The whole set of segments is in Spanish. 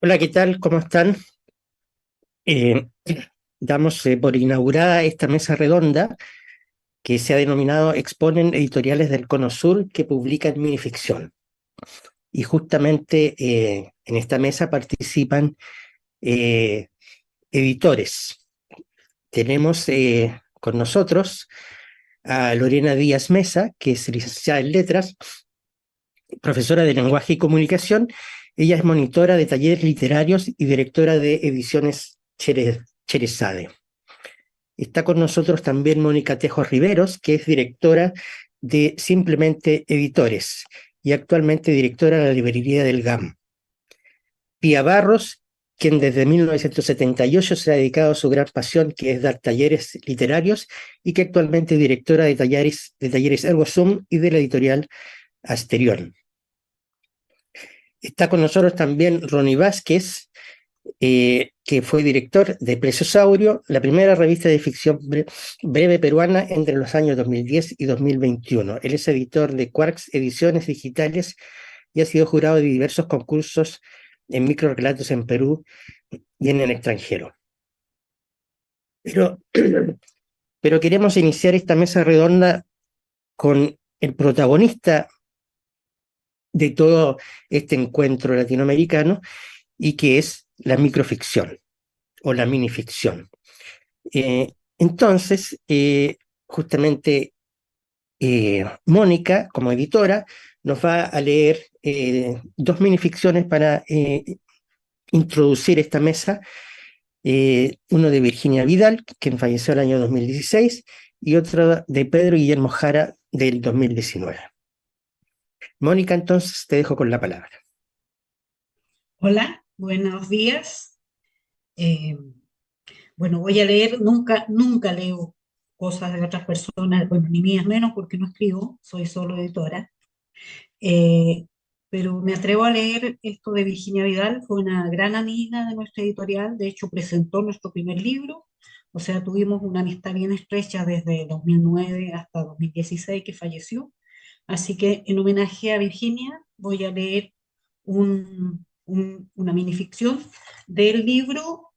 Hola, ¿qué tal? ¿Cómo están? Eh, Damos por inaugurada esta mesa redonda que se ha denominado Exponen Editoriales del Cono Sur que publican minificción. Y justamente en esta mesa participan eh, editores. Tenemos con nosotros a Lorena Díaz Mesa, que es licenciada en Letras, profesora de Lenguaje y Comunicación. Ella es monitora de talleres literarios y directora de Ediciones Cherezade. Está con nosotros también Mónica Tejo Riveros, que es directora de Simplemente Editores y actualmente directora de la librería del GAM. Pía Barros, quien desde 1978 se ha dedicado a su gran pasión, que es dar talleres literarios, y que actualmente es directora de talleres Ergo Sum y de la editorial Asterión. Está con nosotros también Ronnie Vázquez, que fue director de Plesiosaurio, la primera revista de ficción breve peruana entre los años 2010 y 2021. Él es editor de Quarks Ediciones Digitales y ha sido jurado de diversos concursos en microrelatos en Perú y en el extranjero. Pero, pero queremos iniciar esta mesa redonda con el protagonista de todo este encuentro latinoamericano y que es la microficción o la minificción. Entonces, justamente Mónica, como editora, nos va a leer dos minificciones para introducir esta mesa. Uno de Virginia Vidal, quien falleció el año 2016, y otro de Pedro Guillermo Jara del 2019. Mónica, entonces te dejo con la palabra. Hola, buenos días. Eh, bueno, voy a leer, nunca leo cosas de otras personas, bueno, ni mías menos porque no escribo, soy solo editora. Eh, pero me atrevo a leer esto de Virginia Vidal, fue una gran amiga de nuestra editorial, de hecho presentó nuestro primer libro, o sea, tuvimos una amistad bien estrecha desde 2009 hasta 2016 que falleció. Así que en homenaje a Virginia voy a leer una minificción del libro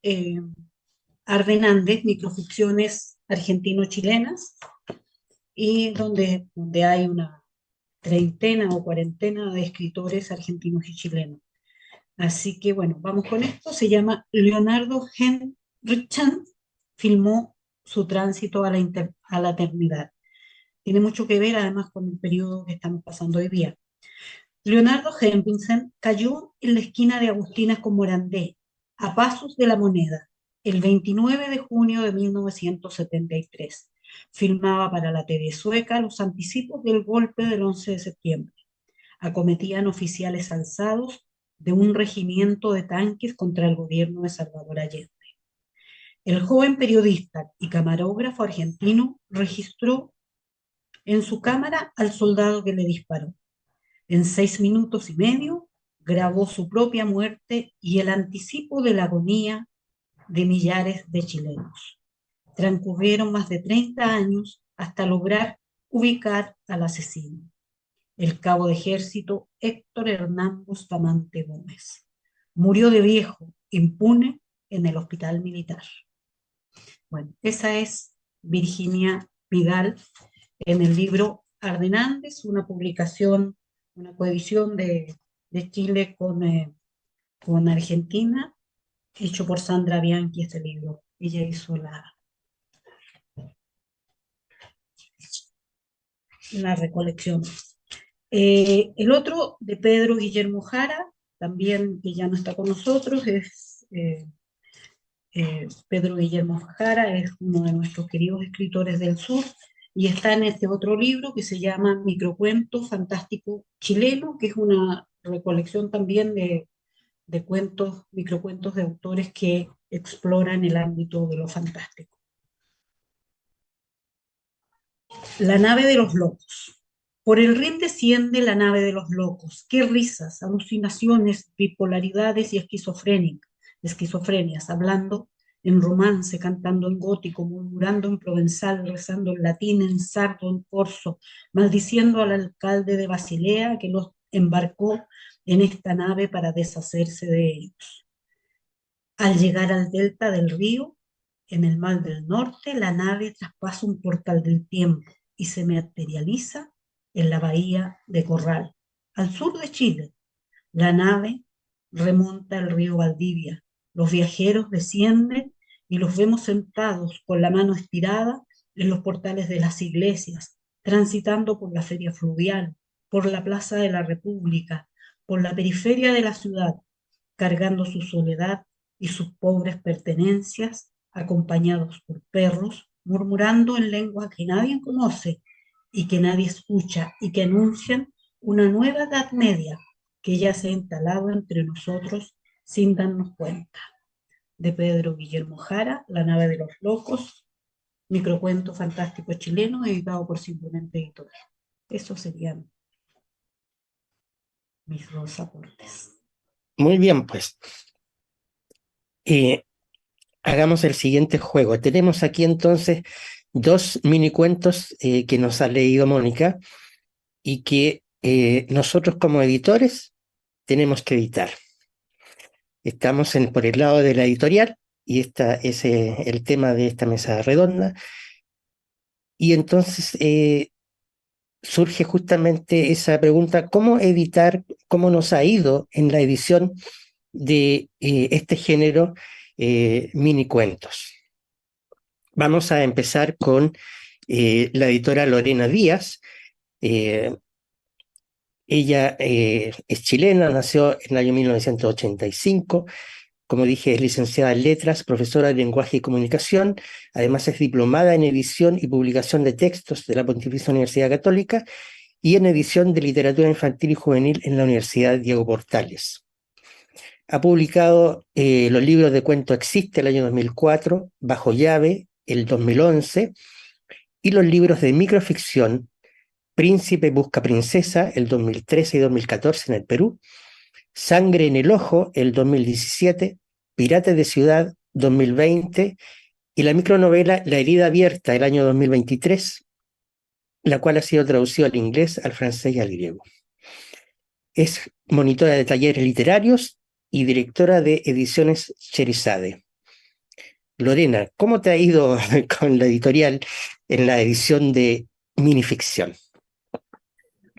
Ardenandes, microficciones argentino-chilenas, y donde hay una treintena o cuarentena de escritores argentinos y chilenos. Así que bueno, vamos con esto. Se llama Leonardo Henrichsen, filmó su tránsito a la eternidad. Tiene mucho que ver además con el periodo que estamos pasando hoy día. Leonardo Hempinsen cayó en la esquina de Agustinas con Morandé, a pasos de la Moneda, el 29 de junio de 1973. Filmaba para la TV sueca los anticipos del golpe del 11 de septiembre. Acometían oficiales alzados de un regimiento de tanques contra el gobierno de Salvador Allende. El joven periodista y camarógrafo argentino registró en su cámara al soldado que le disparó. En 6 minutos y medio grabó su propia muerte y el anticipo de la agonía de millares de chilenos. Transcurrieron más de 30 años hasta lograr ubicar al asesino, el cabo de ejército Héctor Hernán Bustamante Gómez. Murió de viejo, impune, en el hospital militar. Bueno, esa es Virginia Vidal en el libro Ardenandes, una publicación, una coedición de Chile con Argentina, hecho por Sandra Bianchi este libro. Ella hizo la recolección. El otro de Pedro Guillermo Jara, también que ya no está con nosotros, es Pedro Guillermo Jara, es uno de nuestros queridos escritores del sur, y está en este otro libro que se llama Microcuento Fantástico Chileno, que es una recolección también de cuentos, microcuentos de autores que exploran el ámbito de lo fantástico. La nave de los locos. Por el Rin desciende la nave de los locos. Qué risas, alucinaciones, bipolaridades y esquizofrenias, hablando en romance, cantando en gótico, murmurando en provenzal, rezando en latín, en sardo, en corso, maldiciendo al alcalde de Basilea que los embarcó en esta nave para deshacerse de ellos. Al llegar al delta del río, en el mar del norte, la nave traspasa un portal del tiempo y se materializa en la bahía de Corral, al sur de Chile. La nave remonta el río Valdivia. Los viajeros descienden y los vemos sentados con la mano estirada en los portales de las iglesias, transitando por la feria fluvial, por la Plaza de la República, por la periferia de la ciudad, cargando su soledad y sus pobres pertenencias, acompañados por perros, murmurando en lengua que nadie conoce y que nadie escucha y que anuncian una nueva Edad Media que ya se ha instalado entre nosotros sin darnos cuenta. De Pedro Guillermo Jara, La nave de los locos, microcuento fantástico chileno editado por Simplemente Editorial. Esos serían mis dos aportes. Muy bien, pues. Eh, Hagamos el siguiente juego. Tenemos aquí entonces dos mini cuentos que nos ha leído Mónica y que nosotros como editores tenemos que editar. Estamos por el lado de la editorial y esta es el tema de esta mesa redonda. Y entonces surge justamente esa pregunta, ¿cómo editar, cómo nos ha ido en la edición de este género mini cuentos? Vamos a empezar con la editora Lorena Díaz. Eh, Ella es chilena, nació en el año 1985. Como dije, es licenciada en Letras, profesora de Lenguaje y Comunicación. Además, es diplomada en edición y publicación de textos de la Pontificia Universidad Católica y en edición de literatura infantil y juvenil en la Universidad Diego Portales. Ha publicado los libros de cuento Existe el año 2004, Bajo llave el 2011 y los libros de microficción Príncipe busca princesa el 2013 y 2014 en el Perú, Sangre en el ojo el 2017, Piratas de ciudad 2020 y la micronovela La herida abierta el año 2023, la cual ha sido traducida al inglés, al francés y al griego. Es monitora de talleres literarios y directora de ediciones Cherizade. Lorena, ¿cómo te ha ido con la editorial en la edición de minificción?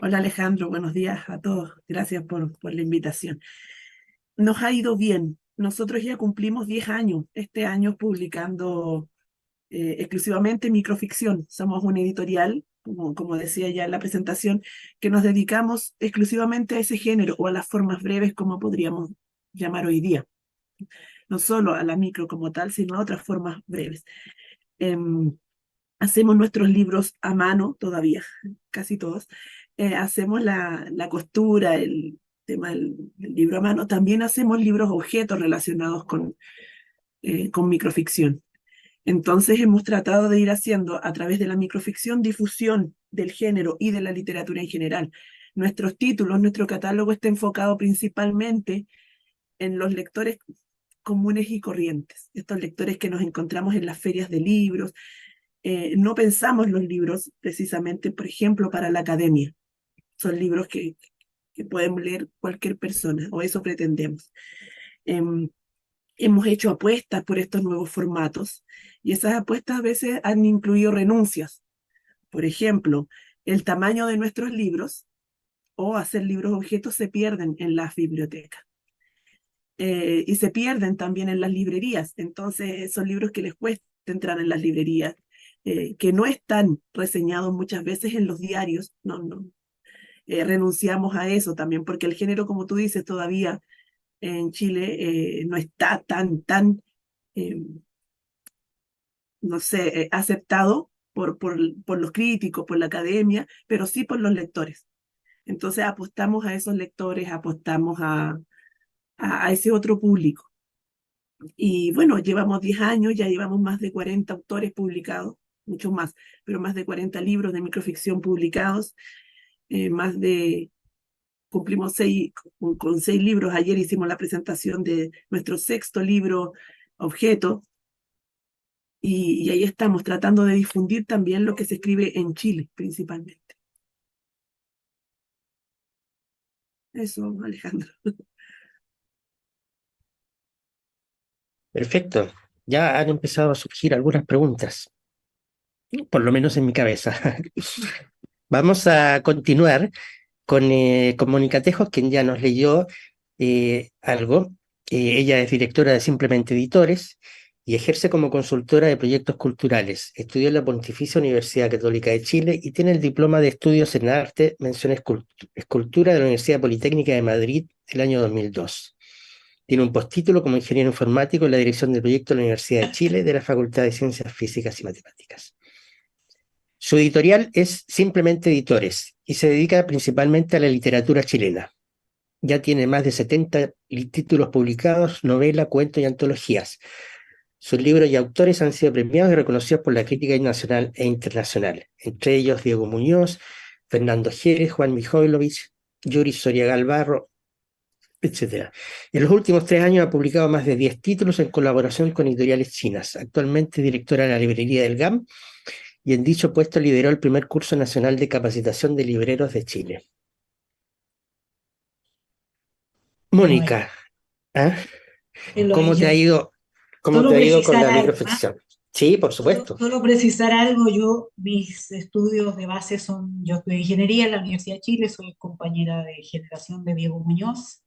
Hola Alejandro, buenos días a todos. Gracias por la invitación. Nos ha ido bien. Nosotros ya cumplimos 10 años este año publicando exclusivamente microficción. Somos una editorial, como decía ya en la presentación, que nos dedicamos exclusivamente a ese género o a las formas breves, como podríamos llamar hoy día. No solo a la micro como tal, sino a otras formas breves. Hacemos nuestros libros a mano todavía, casi todos. Hacemos la costura, el tema del libro a mano. También hacemos libros objetos relacionados con microficción. Entonces hemos tratado de ir haciendo a través de la microficción difusión del género y de la literatura en general. Nuestros títulos, nuestro catálogo está enfocado principalmente en los lectores comunes y corrientes, estos lectores que nos encontramos en las ferias de libros. No pensamos los libros precisamente, por ejemplo, para la academia. Son libros que pueden leer cualquier persona, o eso pretendemos. Hemos hecho apuestas por estos nuevos formatos y esas apuestas a veces han incluido renuncias. Por ejemplo, el tamaño de nuestros libros o hacer libros objetos se pierden en las bibliotecas. Y se pierden también en las librerías. Entonces, son libros que les cuesta entrar en las librerías, que no están reseñados muchas veces en los diarios. No. Renunciamos a eso también, porque el género, como tú dices, todavía en Chile no está tan eh, no sé, aceptado por los críticos, por la academia, pero sí por los lectores. Entonces apostamos a esos lectores, apostamos a ese otro público. Y bueno, llevamos 10 años, ya llevamos más de 40 autores publicados, muchos más, pero más de 40 libros de microficción publicados, más de, cumplimos con 6 libros. Ayer hicimos la presentación de nuestro sexto libro, Objeto, y ahí estamos tratando de difundir también lo que se escribe en Chile, principalmente. Eso, Alejandro. Perfecto. Ya han empezado a surgir algunas preguntas, por lo menos en mi cabeza. Vamos a continuar con Mónica Tejos, quien ya nos leyó algo. Ella es directora de Simplemente Editores y ejerce como consultora de proyectos culturales. Estudió en la Pontificia Universidad Católica de Chile y tiene el diploma de estudios en arte, mención escultura de la Universidad Politécnica de Madrid del año 2002. Tiene un postítulo como ingeniero informático en la dirección de proyectos de la Universidad de Chile de la Facultad de Ciencias Físicas y Matemáticas. Su editorial es Simplemente Editores y se dedica principalmente a la literatura chilena. Ya tiene más de 70 títulos publicados, novela, cuentos y antologías. Sus libros y autores han sido premiados y reconocidos por la crítica nacional e internacional, entre ellos Diego Muñoz, Fernando Jerez, Juan Mijailovich, Yuri Soria Galvarro, etc. En los últimos 3 años ha publicado más de 10 títulos en colaboración con editoriales chinas. Actualmente directora de la librería del GAM y en dicho puesto lideró el primer curso nacional de capacitación de libreros de Chile. Bueno, ahí, Mónica, ¿ah? ahí ¿Cómo te ha yo. ido, cómo Solo te ha ido con precisar la algo, ¿ah? microficción? Sí, por supuesto. Solo precisar algo, yo, mis estudios de base son, yo estudié ingeniería en la Universidad de Chile, soy compañera de generación de Diego Muñoz,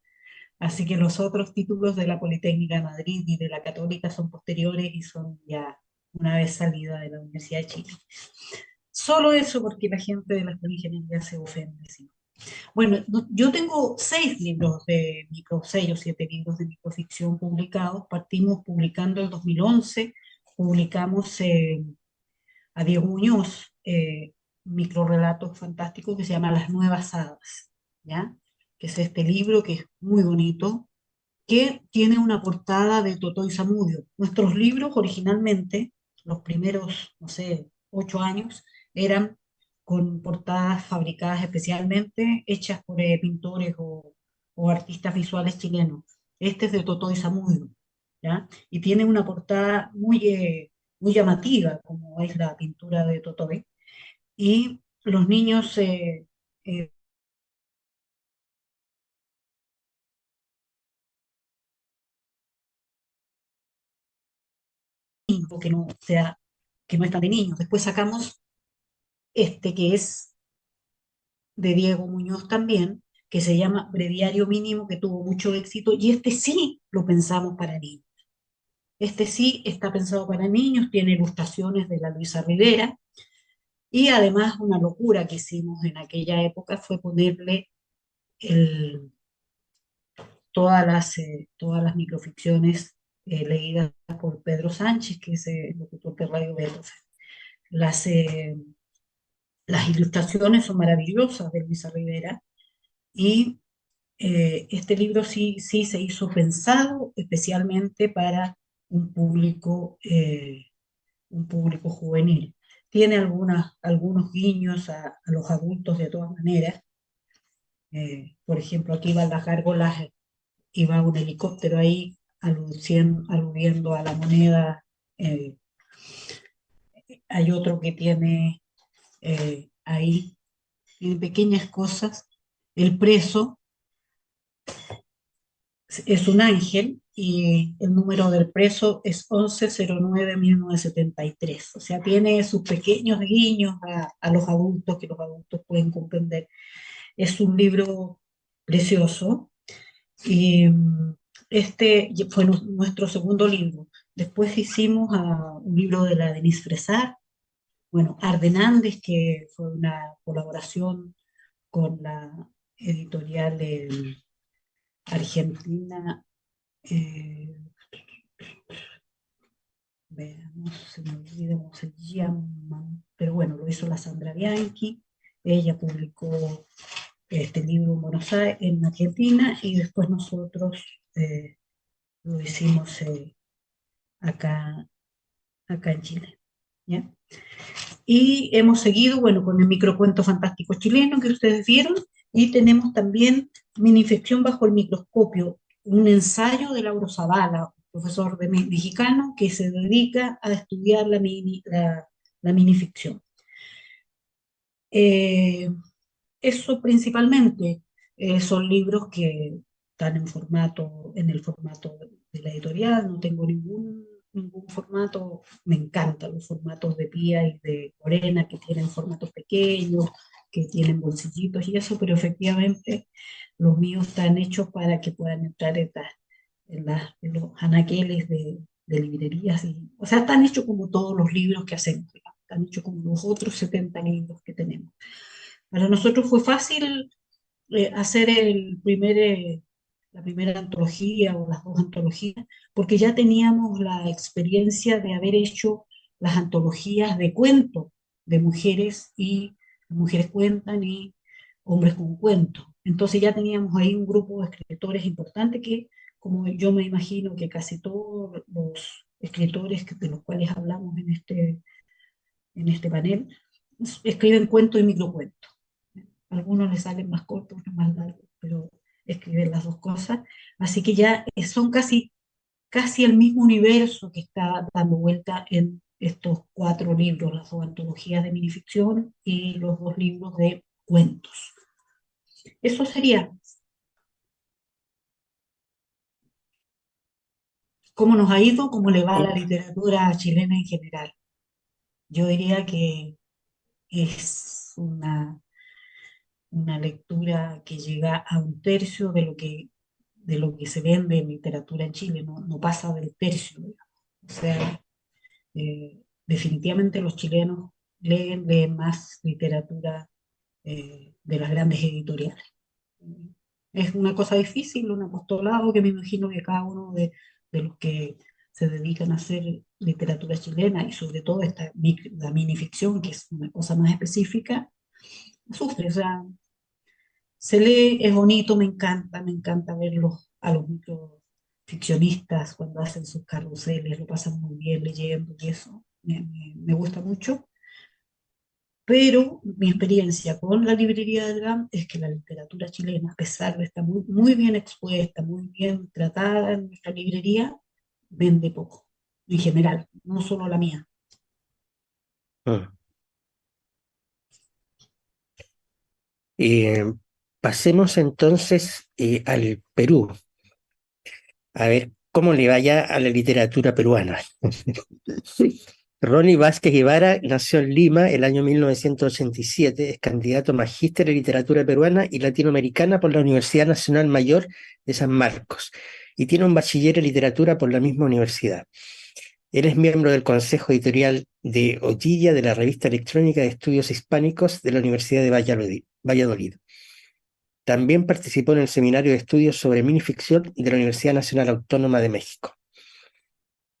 así que los otros títulos de la Politécnica de Madrid y de la Católica son posteriores y son ya una vez salida de la Universidad de Chile. Solo eso porque la gente de la ingeniería se ofende, ¿sí? Bueno, yo tengo 6 libros de micro, 6 o 7 libros de microficción publicados. Partimos publicando en 2011, publicamos a Diego Muñoz, microrelatos fantásticos que se llama Las Nuevas Hadas, ¿ya? Que es este libro que es muy bonito, que tiene una portada de Totó y Zamudio. Nuestros libros originalmente, los primeros, no sé, 8 años, eran con portadas fabricadas especialmente, hechas por pintores o artistas visuales chilenos. Este es de Totó y Zamudio, ¿ya? Y tiene una portada muy llamativa, como es la pintura de Totobe. Y los niños eh, que no sea, que no están de niños. Después sacamos este que es de Diego Muñoz también, que se llama Breviario Mínimo, que tuvo mucho éxito, y este sí lo pensamos para niños. Este sí está pensado para niños, tiene ilustraciones de la Luisa Rivera, y además una locura que hicimos en aquella época fue ponerle el, todas las microficciones leídas por Pedro Sánchez, que es el locutor de Radio Beethoven. Las, eh, las ilustraciones son maravillosas de Luisa Rivera, y este libro sí se hizo pensado especialmente para un público juvenil. Tiene algunos guiños a los adultos de todas maneras. Por ejemplo, aquí van las gárgolas, iba un helicóptero ahí aludiendo a la moneda. Eh, Hay otro que tiene ahí, tiene pequeñas cosas. El preso es un ángel y el número del preso es 1109-1973. O sea, tiene sus pequeños guiños a los adultos que los adultos pueden comprender. Es un libro precioso y este fue nuestro segundo libro. Después hicimos un libro de la Denise Fresar, bueno, Ardenandes, que fue una colaboración con la editorial argentina. eh, Veamos, se me olvida cómo se llaman, pero bueno, lo hizo la Sandra Bianchi. Ella publicó este libro en Buenos Aires, en Argentina, y después nosotros lo hicimos acá, acá en Chile, ¿ya? Y hemos seguido, bueno, con el microcuento fantástico chileno que ustedes vieron, y tenemos también Minificción bajo el microscopio, un ensayo de Lauro Zavala, profesor mexicano, que se dedica a estudiar la minificción. Eh, Eso principalmente son libros que están en el formato de la editorial, no tengo ningún formato. Me encantan los formatos de Pía y de Morena, que tienen formatos pequeños, que tienen bolsillitos y eso, pero efectivamente los míos están hechos para que puedan entrar en los anaqueles de librerías. O sea, están hechos como todos los libros que hacemos, digamos, están hechos como los otros 70 libros que tenemos. Para nosotros fue fácil hacer la primera antología o las dos antologías, porque ya teníamos la experiencia de haber hecho las antologías de cuentos de mujeres, y mujeres cuentan y hombres con cuentos. Entonces ya teníamos ahí un grupo de escritores importante que, como yo me imagino que casi todos los escritores de los cuales hablamos en este panel, escriben cuentos y microcuentos. Algunos les salen más cortos, otros más largos, pero escriben las dos cosas. Así que ya son casi el mismo universo que está dando vuelta en estos 4 libros, las 2 antologías de minificción y los 2 libros de cuentos. Eso sería. ¿Cómo nos ha ido? ¿Cómo le va a la literatura chilena en general? Yo diría que es una lectura que llega a 1/3 de lo que se vende en literatura en Chile, no pasa del tercio, digamos. O sea, definitivamente los chilenos leen más literatura de las grandes editoriales. Es una cosa difícil, un apostolado que me imagino que cada uno de los que se dedican a hacer literatura chilena, y sobre todo la minificción, que es una cosa más específica, sufre. O sea, se lee, es bonito, me encanta verlos a los microficcionistas cuando hacen sus carruseles, lo pasan muy bien leyendo y eso, me gusta mucho. Pero mi experiencia con la librería del GAM es que la literatura chilena, a pesar de estar muy, muy bien expuesta, muy bien tratada en nuestra librería, vende poco, en general, no solo la mía. Mm. Eh, Pasemos entonces al Perú, a ver cómo le vaya a la literatura peruana. Ronnie Vázquez Guevara nació en Lima el año 1987, es candidato a magíster en literatura peruana y latinoamericana por la Universidad Nacional Mayor de San Marcos y tiene un bachiller en literatura por la misma universidad. Él es miembro del Consejo Editorial de Ojilla de la Revista Electrónica de Estudios Hispánicos de la Universidad de Valladolid. También participó en el Seminario de Estudios sobre Minificción de la Universidad Nacional Autónoma de México.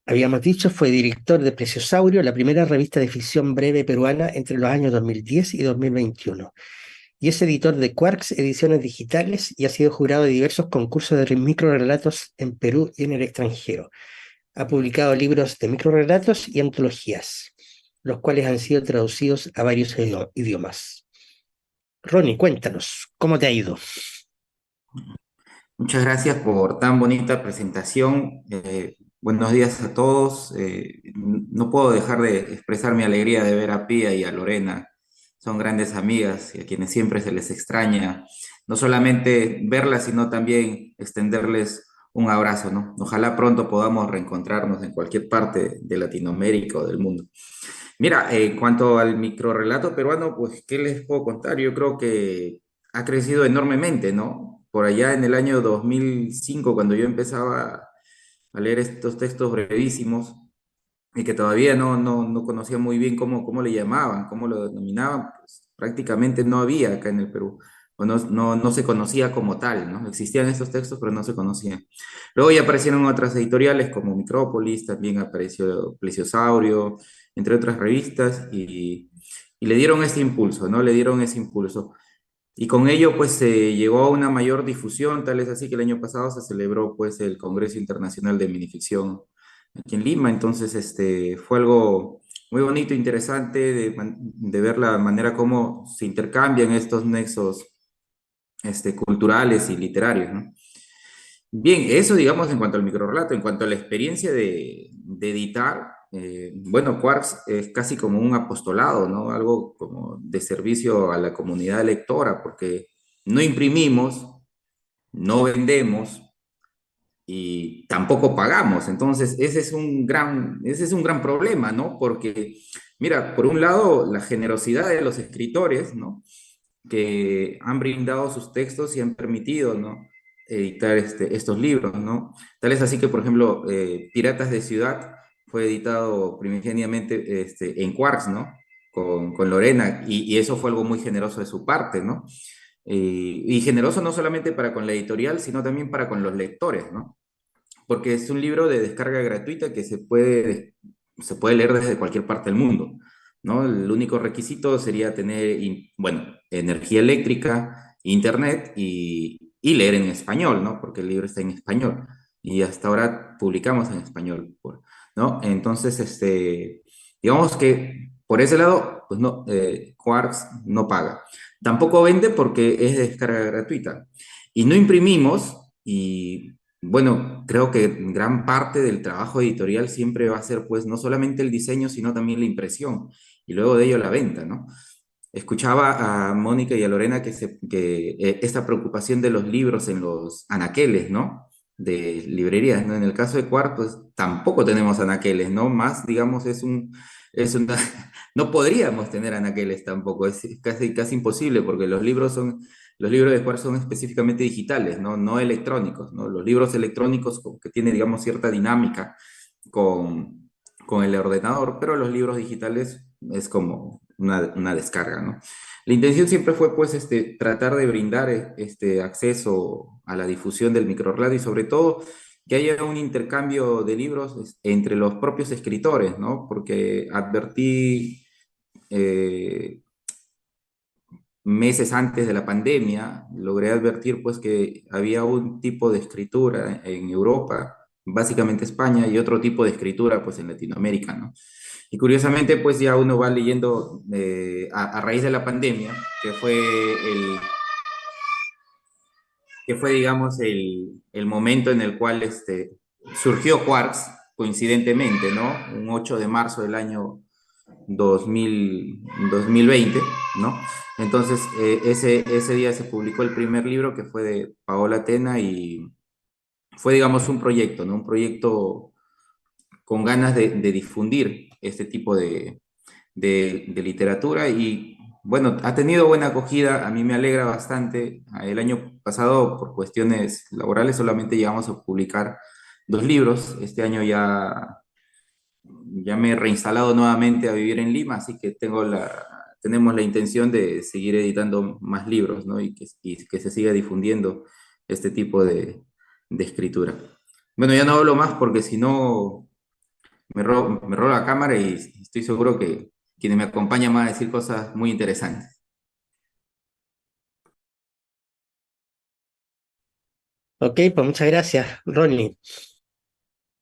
Habíamos dicho, fue director de Plesiosaurio, la primera revista de ficción breve peruana entre los años 2010 y 2021. Y es editor de Quarks Ediciones Digitales y ha sido jurado de diversos concursos de microrelatos en Perú y en el extranjero. Ha publicado libros de microrelatos y antologías, los cuales han sido traducidos a varios idiomas. Ronnie, cuéntanos, ¿cómo te ha ido? Muchas gracias por tan bonita presentación. Buenos días a todos. No puedo dejar de expresar mi alegría de ver a Pía y a Lorena. Son grandes amigas y a quienes siempre se les extraña, no solamente verlas, sino también extenderles un abrazo, ¿no? Ojalá pronto podamos reencontrarnos en cualquier parte de Latinoamérica o del mundo. Mira, en cuanto al microrrelato peruano, pues, ¿qué les puedo contar? Yo creo que ha crecido enormemente, ¿no? Por allá en el año 2005, cuando yo empezaba a leer estos textos brevísimos y que todavía no conocía muy bien cómo le llamaban, cómo lo denominaban, pues prácticamente no había acá en el Perú, o no se conocía como tal, ¿no? Existían estos textos, pero no se conocían. Luego ya aparecieron otras editoriales como Micrópolis, también apareció Plesiosaurio, entre otras revistas, y le dieron este impulso, ¿no? Le dieron ese impulso. Y con ello, pues, se llegó a una mayor difusión, tal es así que el año pasado se celebró, pues, el Congreso Internacional de Minificción aquí en Lima. Entonces, fue algo muy bonito, interesante de ver la manera como se intercambian estos nexos, culturales y literarios, ¿no? Bien, eso digamos en cuanto al microrrelato. En cuanto a la experiencia de editar, bueno, Quarks es casi como un apostolado, ¿no? Algo como de servicio a la comunidad lectora, porque no imprimimos, no vendemos y tampoco pagamos. Entonces, ese es un gran problema, ¿no? Porque, mira, por un lado, la generosidad de los escritores, ¿no? Que han brindado sus textos y han permitido, ¿no? Editar estos libros, ¿no? Tal es así que, por ejemplo, Piratas de Ciudad fue editado primigeniamente en Quarks, ¿no? Con Lorena, y eso fue algo muy generoso de su parte, ¿no? Y generoso no solamente para con la editorial, sino también para con los lectores, ¿no? Porque es un libro de descarga gratuita que se puede leer desde cualquier parte del mundo, ¿no? El único requisito sería tener, bueno, energía eléctrica, internet y leer en español, ¿no? Porque el libro está en español y hasta ahora publicamos en español, ¿no? Entonces, digamos que por ese lado, pues no, Quarks no paga. Tampoco vende porque es de descarga gratuita. Y no imprimimos y bueno, creo que gran parte del trabajo editorial siempre va a ser, pues, no solamente el diseño, sino también la impresión y luego de ello la venta, ¿no? Escuchaba a Mónica y a Lorena que esta preocupación de los libros en los anaqueles, ¿no? De librerías, ¿no? En el caso de Quark, pues tampoco tenemos anaqueles, ¿no? Más, digamos, es una, no podríamos tener anaqueles tampoco, es casi imposible porque los libros de Quark son específicamente digitales, ¿no? No electrónicos, ¿no? Los libros electrónicos como que tienen, digamos, cierta dinámica con, con el ordenador, pero los libros digitales es como una descarga, ¿no? La intención siempre fue, pues, tratar de brindar este acceso a la difusión del microrelato y sobre todo que haya un intercambio de libros entre los propios escritores, ¿no? Porque advertí meses antes de la pandemia, logré advertir pues que había un tipo de escritura en Europa, básicamente España, y otro tipo de escritura pues en Latinoamérica, ¿no? Y curiosamente pues ya uno va leyendo a raíz de la pandemia, que fue digamos el momento en el cual surgió Quarks, coincidentemente, ¿no? Un 8 de marzo del año 2020, ¿no? Entonces, ese día se publicó el primer libro que fue de Paola Tena y fue, digamos, un proyecto, ¿no? Un proyecto con ganas de difundir este tipo de literatura y, bueno, ha tenido buena acogida, a mí me alegra bastante. El año pasado, por cuestiones laborales, solamente llegamos a publicar 2 libros. Este año ya me he reinstalado nuevamente a vivir en Lima, así que tenemos la intención de seguir editando más libros, ¿no? Y que se siga difundiendo este tipo de escritura. Bueno, ya no hablo más porque si no me robo la cámara y estoy seguro que quienes me acompañan van a decir cosas muy interesantes. Ok, pues muchas gracias, Ronnie.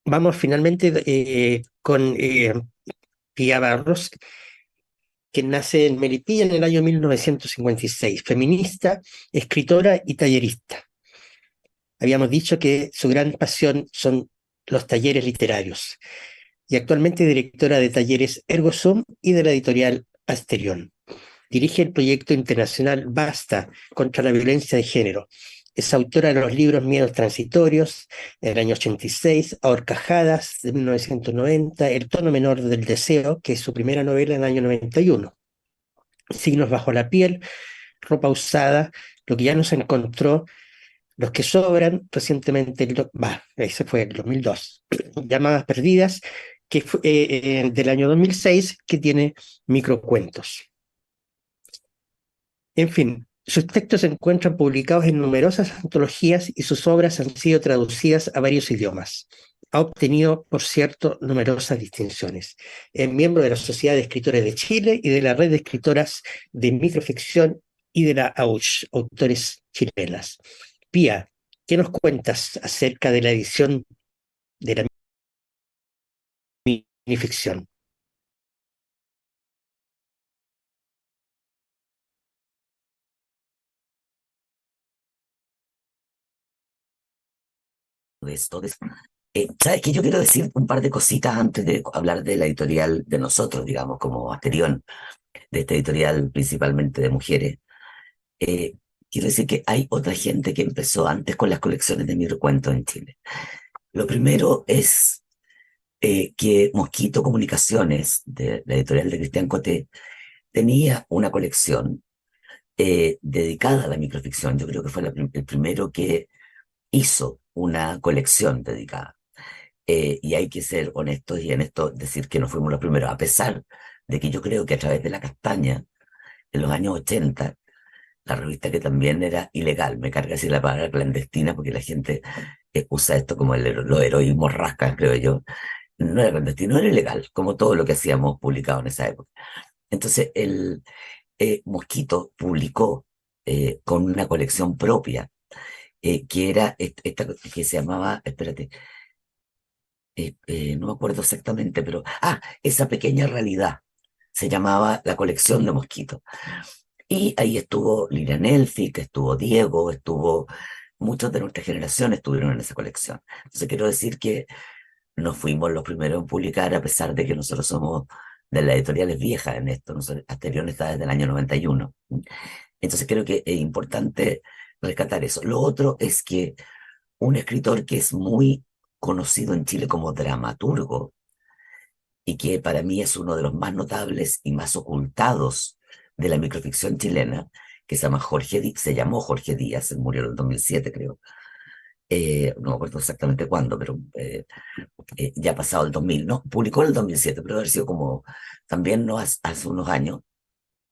Vamos finalmente con Pia Barros, que nace en Melipilla en el año 1956, feminista, escritora y tallerista. Habíamos dicho que su gran pasión son los talleres literarios y actualmente directora de talleres Ergosum y de la editorial Asterión. Dirige el proyecto internacional Basta contra la violencia de género. Es autora de los libros Miedos transitorios, en el año 86, Ahorcajadas, de 1990, El tono menor del deseo, que es su primera novela en el año 91. Signos bajo la piel, Ropa usada, Lo que ya no se encontró, Los que sobran, recientemente, ese fue el 2002. Llamadas perdidas, que fue del año 2006, que tiene microcuentos. En fin, sus textos se encuentran publicados en numerosas antologías y sus obras han sido traducidas a varios idiomas. Ha obtenido, por cierto, numerosas distinciones. Es miembro de la Sociedad de Escritores de Chile y de la Red de Escritoras de Microficción y de la AUCH, Autores Chilenas. Pía, ¿qué nos cuentas acerca de la edición de la minificción? De esto. ¿Sabes qué? Yo quiero decir un par de cositas antes de hablar de la editorial de nosotros, digamos, como Asterión, de esta editorial principalmente de mujeres. Eh, quiero decir que hay otra gente que empezó antes con las colecciones de microcuentos en Chile. Lo primero es que Mosquito Comunicaciones, de la editorial de Cristian Coté, tenía una colección dedicada a la microficción. Yo creo que fue el primero que hizo una colección dedicada. Y hay que ser honestos y en esto decir que no fuimos los primeros, a pesar de que yo creo que a través de La Castaña, en los años 80, la revista que también era ilegal, me carga decir la palabra clandestina porque la gente usa esto como los heroísmos rascas, creo yo. No era clandestino, era ilegal, como todo lo que hacíamos publicado en esa época. Entonces, el Mosquito publicó con una colección propia, que era esta que se llamaba, espérate, no me acuerdo exactamente, pero, esa pequeña realidad se llamaba la colección de Mosquito. Y ahí estuvo Lilian Elphick, estuvo Diego, estuvo, muchos de nuestra generación estuvieron en esa colección. Entonces quiero decir que no fuimos los primeros en publicar, a pesar de que nosotros somos de las editoriales viejas en esto. Asterión está desde el año 91. Entonces creo que es importante rescatar eso. Lo otro es que un escritor que es muy conocido en Chile como dramaturgo y que para mí es uno de los más notables y más ocultados de la microficción chilena, que se llamó Jorge Díaz, él murió en el 2007, creo. No me acuerdo exactamente cuándo, pero ya ha pasado el 2000, ¿no? Publicó en el 2007, pero haber sido como también no hace unos años.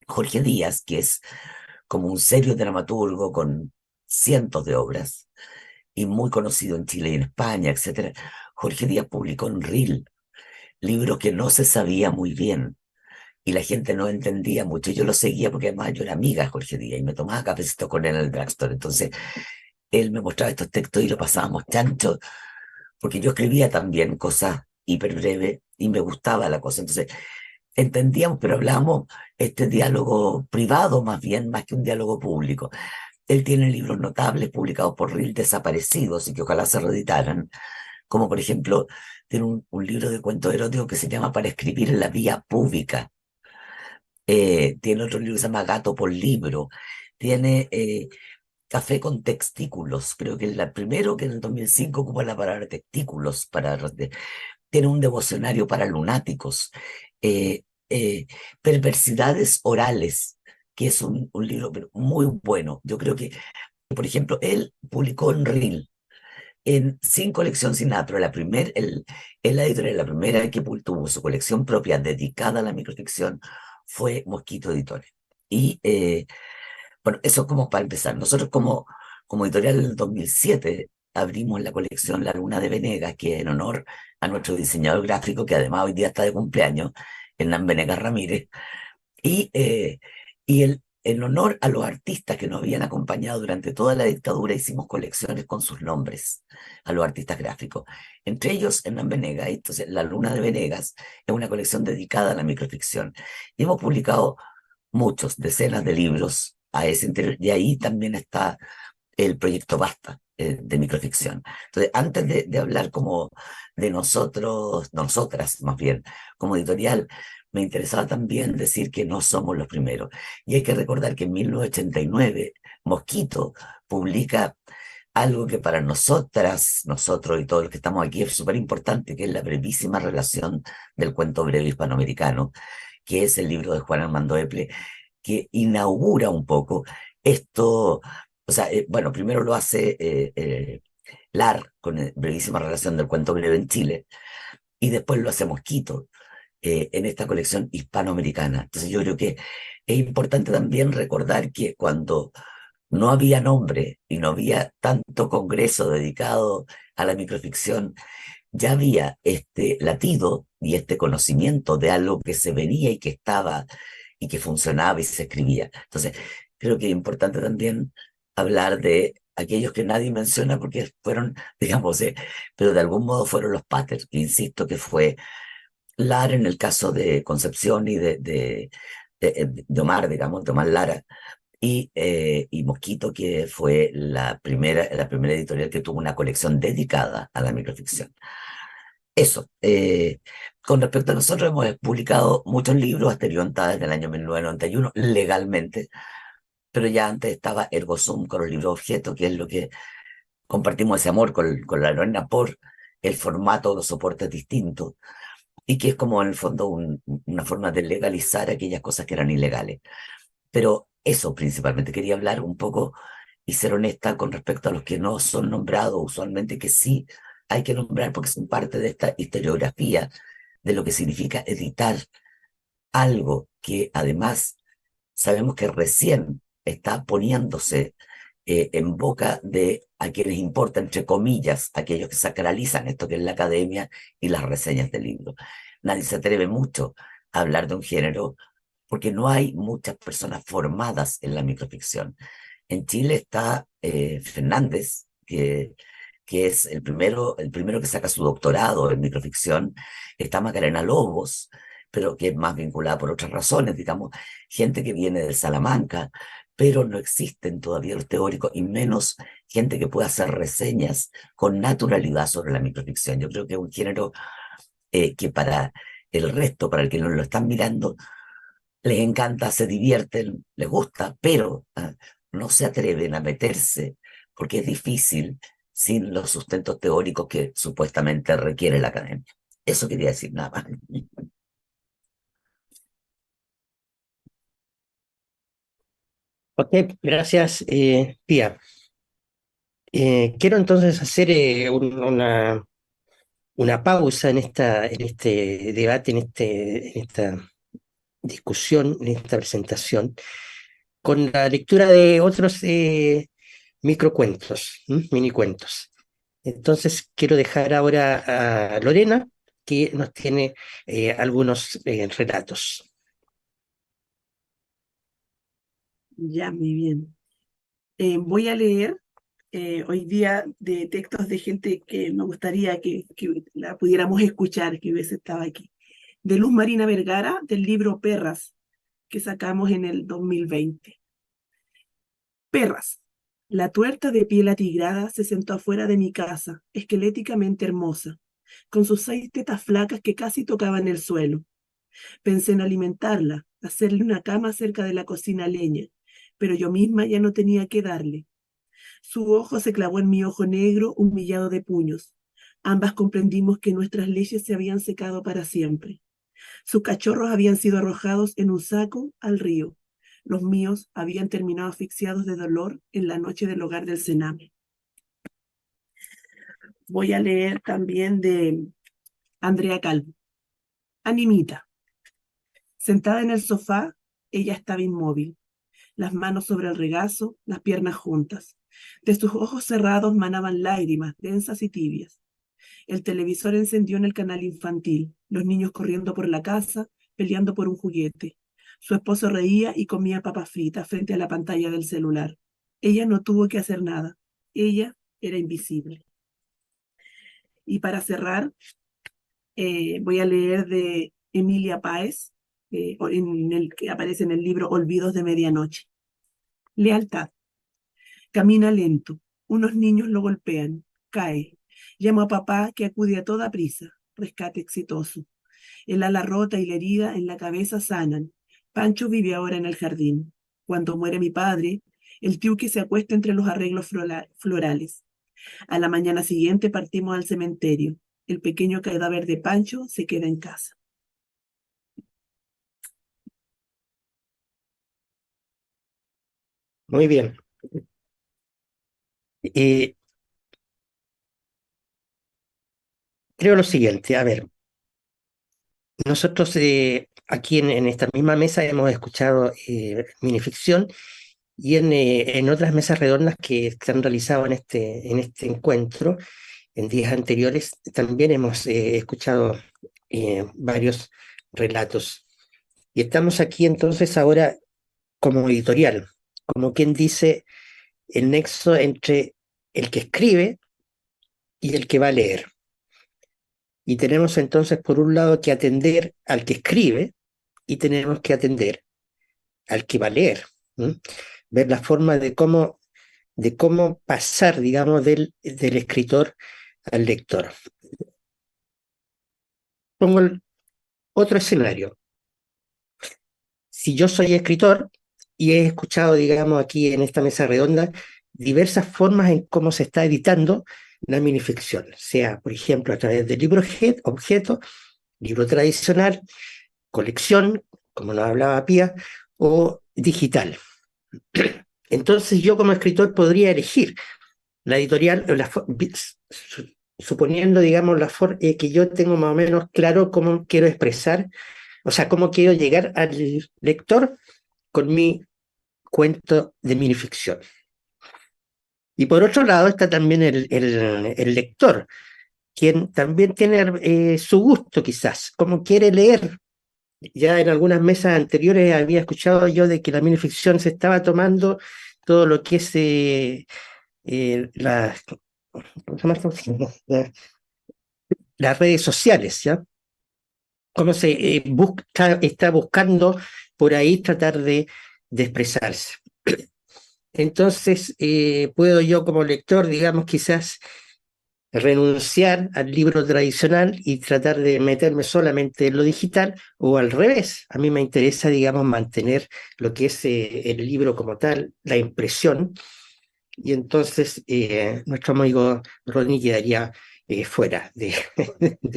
Jorge Díaz, que es como un serio dramaturgo con cientos de obras y muy conocido en Chile y en España, etcétera. Jorge Díaz publicó en Reel libros que no se sabía muy bien y la gente no entendía mucho. Yo lo seguía porque además yo era amiga de Jorge Díaz y me tomaba cafecito con él en el drugstore. Entonces él me mostraba estos textos y lo pasábamos chancho porque yo escribía también cosas hiper breves y me gustaba la cosa. Entonces entendíamos, pero hablábamos este diálogo privado más bien, más que un diálogo público. Él tiene libros notables publicados por Reel desaparecidos y que ojalá se reeditaran, como por ejemplo, tiene un libro de cuentos eróticos que se llama Para escribir en la vía pública. Tiene otro libro que se llama Gato por libro. Tiene Café con testículos, creo que es el primero que en el 2005 ocupa la palabra testículos tiene un devocionario para lunáticos, eh, eh, Perversidades orales, que es un libro pero muy bueno. Yo creo que, por ejemplo, él publicó en Reel, sin colección, sin nada, pero la editorial, la primera vez que tuvo su colección propia dedicada a la microficción fue Mosquito Editores. Y bueno, eso es como para empezar. Nosotros como editorial en el 2007 abrimos la colección La Luna de Venegas, que es en honor a nuestro diseñador gráfico, que además hoy día está de cumpleaños, Hernán Venegas Ramírez, y en honor a los artistas que nos habían acompañado durante toda la dictadura, hicimos colecciones con sus nombres, a los artistas gráficos. Entre ellos, Hernán Venegas. Entonces, La Luna de Venegas es una colección dedicada a la microficción. Y hemos publicado muchos, decenas de libros a ese interior, y ahí también está el proyecto Basta, de microficción. Entonces, antes de hablar como de nosotros, nosotras más bien, como editorial, me interesaba también decir que no somos los primeros. Y hay que recordar que en 1989 Mosquito publica algo que para nosotras, nosotros y todos los que estamos aquí es súper importante, que es la brevísima relación del cuento breve hispanoamericano, que es el libro de Juan Armando Eple, que inaugura un poco esto. O sea, bueno, primero lo hace Lar con brevísima relación del cuento breve en Chile, y después lo hace Mosquito en esta colección hispanoamericana. Entonces yo creo que es importante también recordar que cuando no había nombre y no había tanto congreso dedicado a la microficción, ya había este latido y este conocimiento de algo que se venía y que estaba y que funcionaba y se escribía. Entonces, creo que es importante también hablar de aquellos que nadie menciona porque fueron, digamos, pero de algún modo fueron los paters, que insisto que fue Lara en el caso de Concepción y de Omar, digamos, de Omar Lara, y Mosquito, que fue la primera editorial que tuvo una colección dedicada a la microficción. Eso. Con respecto a nosotros, hemos publicado muchos libros. Asterión está desde el año 1991 legalmente. pero ya antes estaba Ergo Sum con los libros objeto, que es lo que compartimos ese amor con la Lorena por el formato, los soportes distintos, y que es como en el fondo una forma de legalizar aquellas cosas que eran ilegales. Pero eso principalmente, quería hablar un poco y ser honesta con respecto a los que no son nombrados usualmente, que sí hay que nombrar porque son parte de esta historiografía de lo que significa editar algo que además sabemos que recién está poniéndose en boca de a quienes importa, entre comillas, aquellos que sacralizan esto que es la academia y las reseñas de libros. Nadie se atreve mucho a hablar de un género porque no hay muchas personas formadas en la microficción. En Chile está Fernández, que es el primero que saca su doctorado en microficción. Está Macarena Lobos, pero que es más vinculada por otras razones, digamos, gente que viene de Salamanca, pero no existen todavía los teóricos y menos gente que pueda hacer reseñas con naturalidad sobre la microficción. Yo creo que es un género que para el resto, para el que no lo están mirando, les encanta, se divierten, les gusta, pero no se atreven a meterse porque es difícil sin los sustentos teóricos que supuestamente requiere la academia. Eso quería decir nada más. Ok, gracias, Pía. Quiero entonces hacer una pausa en este debate, en esta discusión, en esta presentación, con la lectura de otros microcuentos, minicuentos. Entonces quiero dejar ahora a Lorena, que nos tiene algunos relatos. Ya, muy bien. Voy a leer hoy día de textos de gente que me gustaría que la pudiéramos escuchar, que hubiese estado aquí. De Luz Marina Vergara, del libro Perras, que sacamos en el 2020. Perras. La tuerta de piel atigrada se sentó afuera de mi casa, esqueléticamente hermosa, con sus 6 tetas flacas que casi tocaban el suelo. Pensé en alimentarla, hacerle una cama cerca de la cocina a leña, pero yo misma ya no tenía que darle. Su ojo se clavó en mi ojo negro, humillado de puños. Ambas comprendimos que nuestras leches se habían secado para siempre. Sus cachorros habían sido arrojados en un saco al río. Los míos habían terminado asfixiados de dolor en la noche del hogar del cename. Voy a leer también de Andrea Calvo. Animita. Sentada en el sofá, ella estaba inmóvil, las manos sobre el regazo, las piernas juntas. De sus ojos cerrados manaban lágrimas densas y tibias. El televisor encendió en el canal infantil, los niños corriendo por la casa, peleando por un juguete. Su esposo reía y comía papas fritas frente a la pantalla del celular. Ella no tuvo que hacer nada. Ella era invisible. Y para cerrar, voy a leer de Emilia Páez, que aparece en el libro Olvidos de Medianoche. Lealtad. Camina lento. Unos niños lo golpean. Cae. Llama a papá, que acude a toda prisa. Rescate exitoso. El ala rota y la herida en la cabeza sanan. Pancho vive ahora en el jardín. Cuando muere mi padre, el tiuque se acuesta entre los arreglos florales. A la mañana siguiente partimos al cementerio. El pequeño cadáver de Pancho se queda en casa. Muy bien. Eh, Creo lo siguiente, a ver, nosotros aquí en esta misma mesa hemos escuchado minificción y en otras mesas redondas que se han realizado en este encuentro, en días anteriores, también hemos escuchado varios relatos. Y estamos aquí entonces ahora como editorial, como quien dice el nexo entre el que escribe y el que va a leer. Y tenemos entonces por un lado que atender al que escribe y tenemos que atender al que va a leer. ¿M? Ver la forma de cómo pasar, digamos, del escritor al lector. Pongo otro escenario. Si yo soy escritor y he escuchado, digamos, aquí en esta mesa redonda, diversas formas en cómo se está editando la minificción, sea, por ejemplo, a través de libro objeto, libro tradicional, colección, como nos hablaba Pía, o digital. Entonces yo como escritor podría elegir la editorial, suponiendo, digamos, que yo tengo más o menos claro cómo quiero expresar, o sea, cómo quiero llegar al lector con mi cuento de minificción. Y por otro lado está también el lector, quien también tiene su gusto quizás, cómo quiere leer. Ya en algunas mesas anteriores había escuchado yo de que la minificción se estaba tomando todo lo que es la, ¿cómo se llama esto? Las redes sociales, ¿ya? Cómo se está buscando por ahí tratar de expresarse. Entonces, puedo yo como lector, digamos, quizás renunciar al libro tradicional y tratar de meterme solamente en lo digital, o al revés. A mí me interesa, digamos, mantener lo que es el libro como tal, la impresión, y entonces nuestro amigo Ronnie quedaría fuera de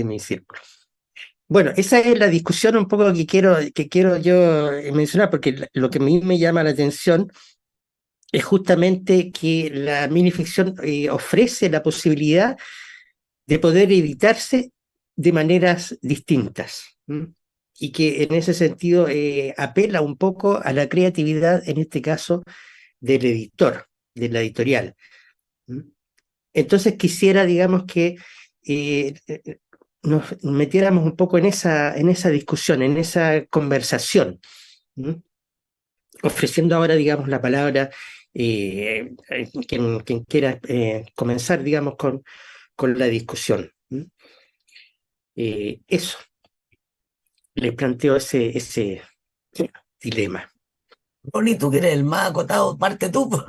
mi círculo. Bueno, esa es la discusión un poco que quiero yo mencionar, porque lo que a mí me llama la atención es justamente que la minificción ofrece la posibilidad de poder editarse de maneras distintas. ¿M? Y que en ese sentido apela un poco a la creatividad, en este caso, del editor, de la editorial. ¿M? Entonces quisiera, digamos, que nos metiéramos un poco en esa discusión, en esa conversación, ¿m? Ofreciendo ahora, digamos, la palabra, quien quiera comenzar, digamos, con la discusión. ¿M? Eso, les planteo ese dilema. Ronnie, tú que eres el más acotado, parte tú, po.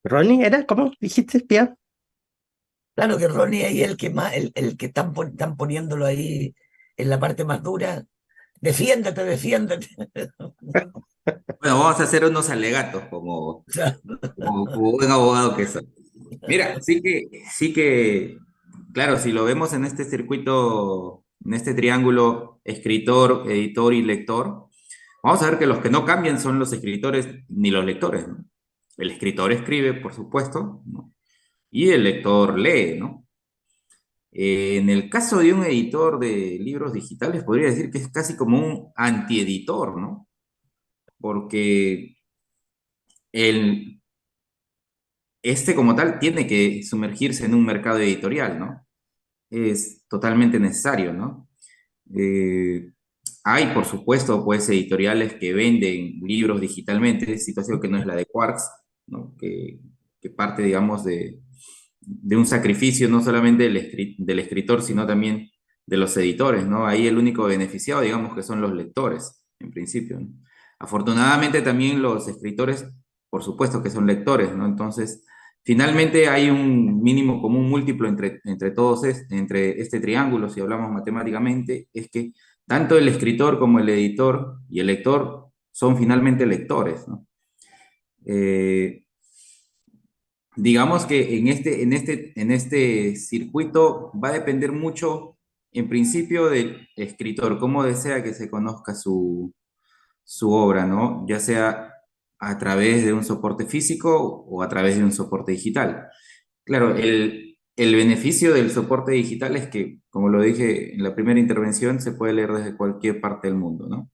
¿Ronnie era? ¿Cómo dijiste, Pia? Claro que Ronnie ahí es el que más, el que están poniéndolo ahí en la parte más dura. Defiéndete, defiéndete. Bueno, vamos a hacer unos alegatos O sea, como buen abogado que soy. Mira, sí que, claro, si lo vemos en este circuito, en este triángulo escritor, editor y lector, vamos a ver que los que no cambian son los escritores ni los lectores, ¿no? El escritor escribe, por supuesto, ¿no? Y el lector lee, ¿no? En el caso de un editor de libros digitales, podría decir que es casi como un antieditor, ¿no? Porque el, este como tal tiene que sumergirse en un mercado editorial, ¿no? Es totalmente necesario, ¿no? Eh, Hay, por supuesto, pues editoriales que venden libros digitalmente, situación que no es la de Quarks, ¿no? Que parte, digamos, de un sacrificio no solamente del escritor, sino también de los editores, ¿no? Ahí el único beneficiado, digamos, que son los lectores, en principio, ¿no? Afortunadamente también los escritores, por supuesto que son lectores, ¿no? Entonces, finalmente hay un mínimo común múltiplo entre todos, entre este triángulo, si hablamos matemáticamente, es que tanto el escritor como el editor y el lector son finalmente lectores, ¿no? Eh, digamos que en este circuito va a depender mucho, en principio, del escritor, cómo desea que se conozca su obra, ¿no? Ya sea a través de un soporte físico o a través de un soporte digital. Claro, el beneficio del soporte digital es que, como lo dije en la primera intervención, se puede leer desde cualquier parte del mundo, ¿no?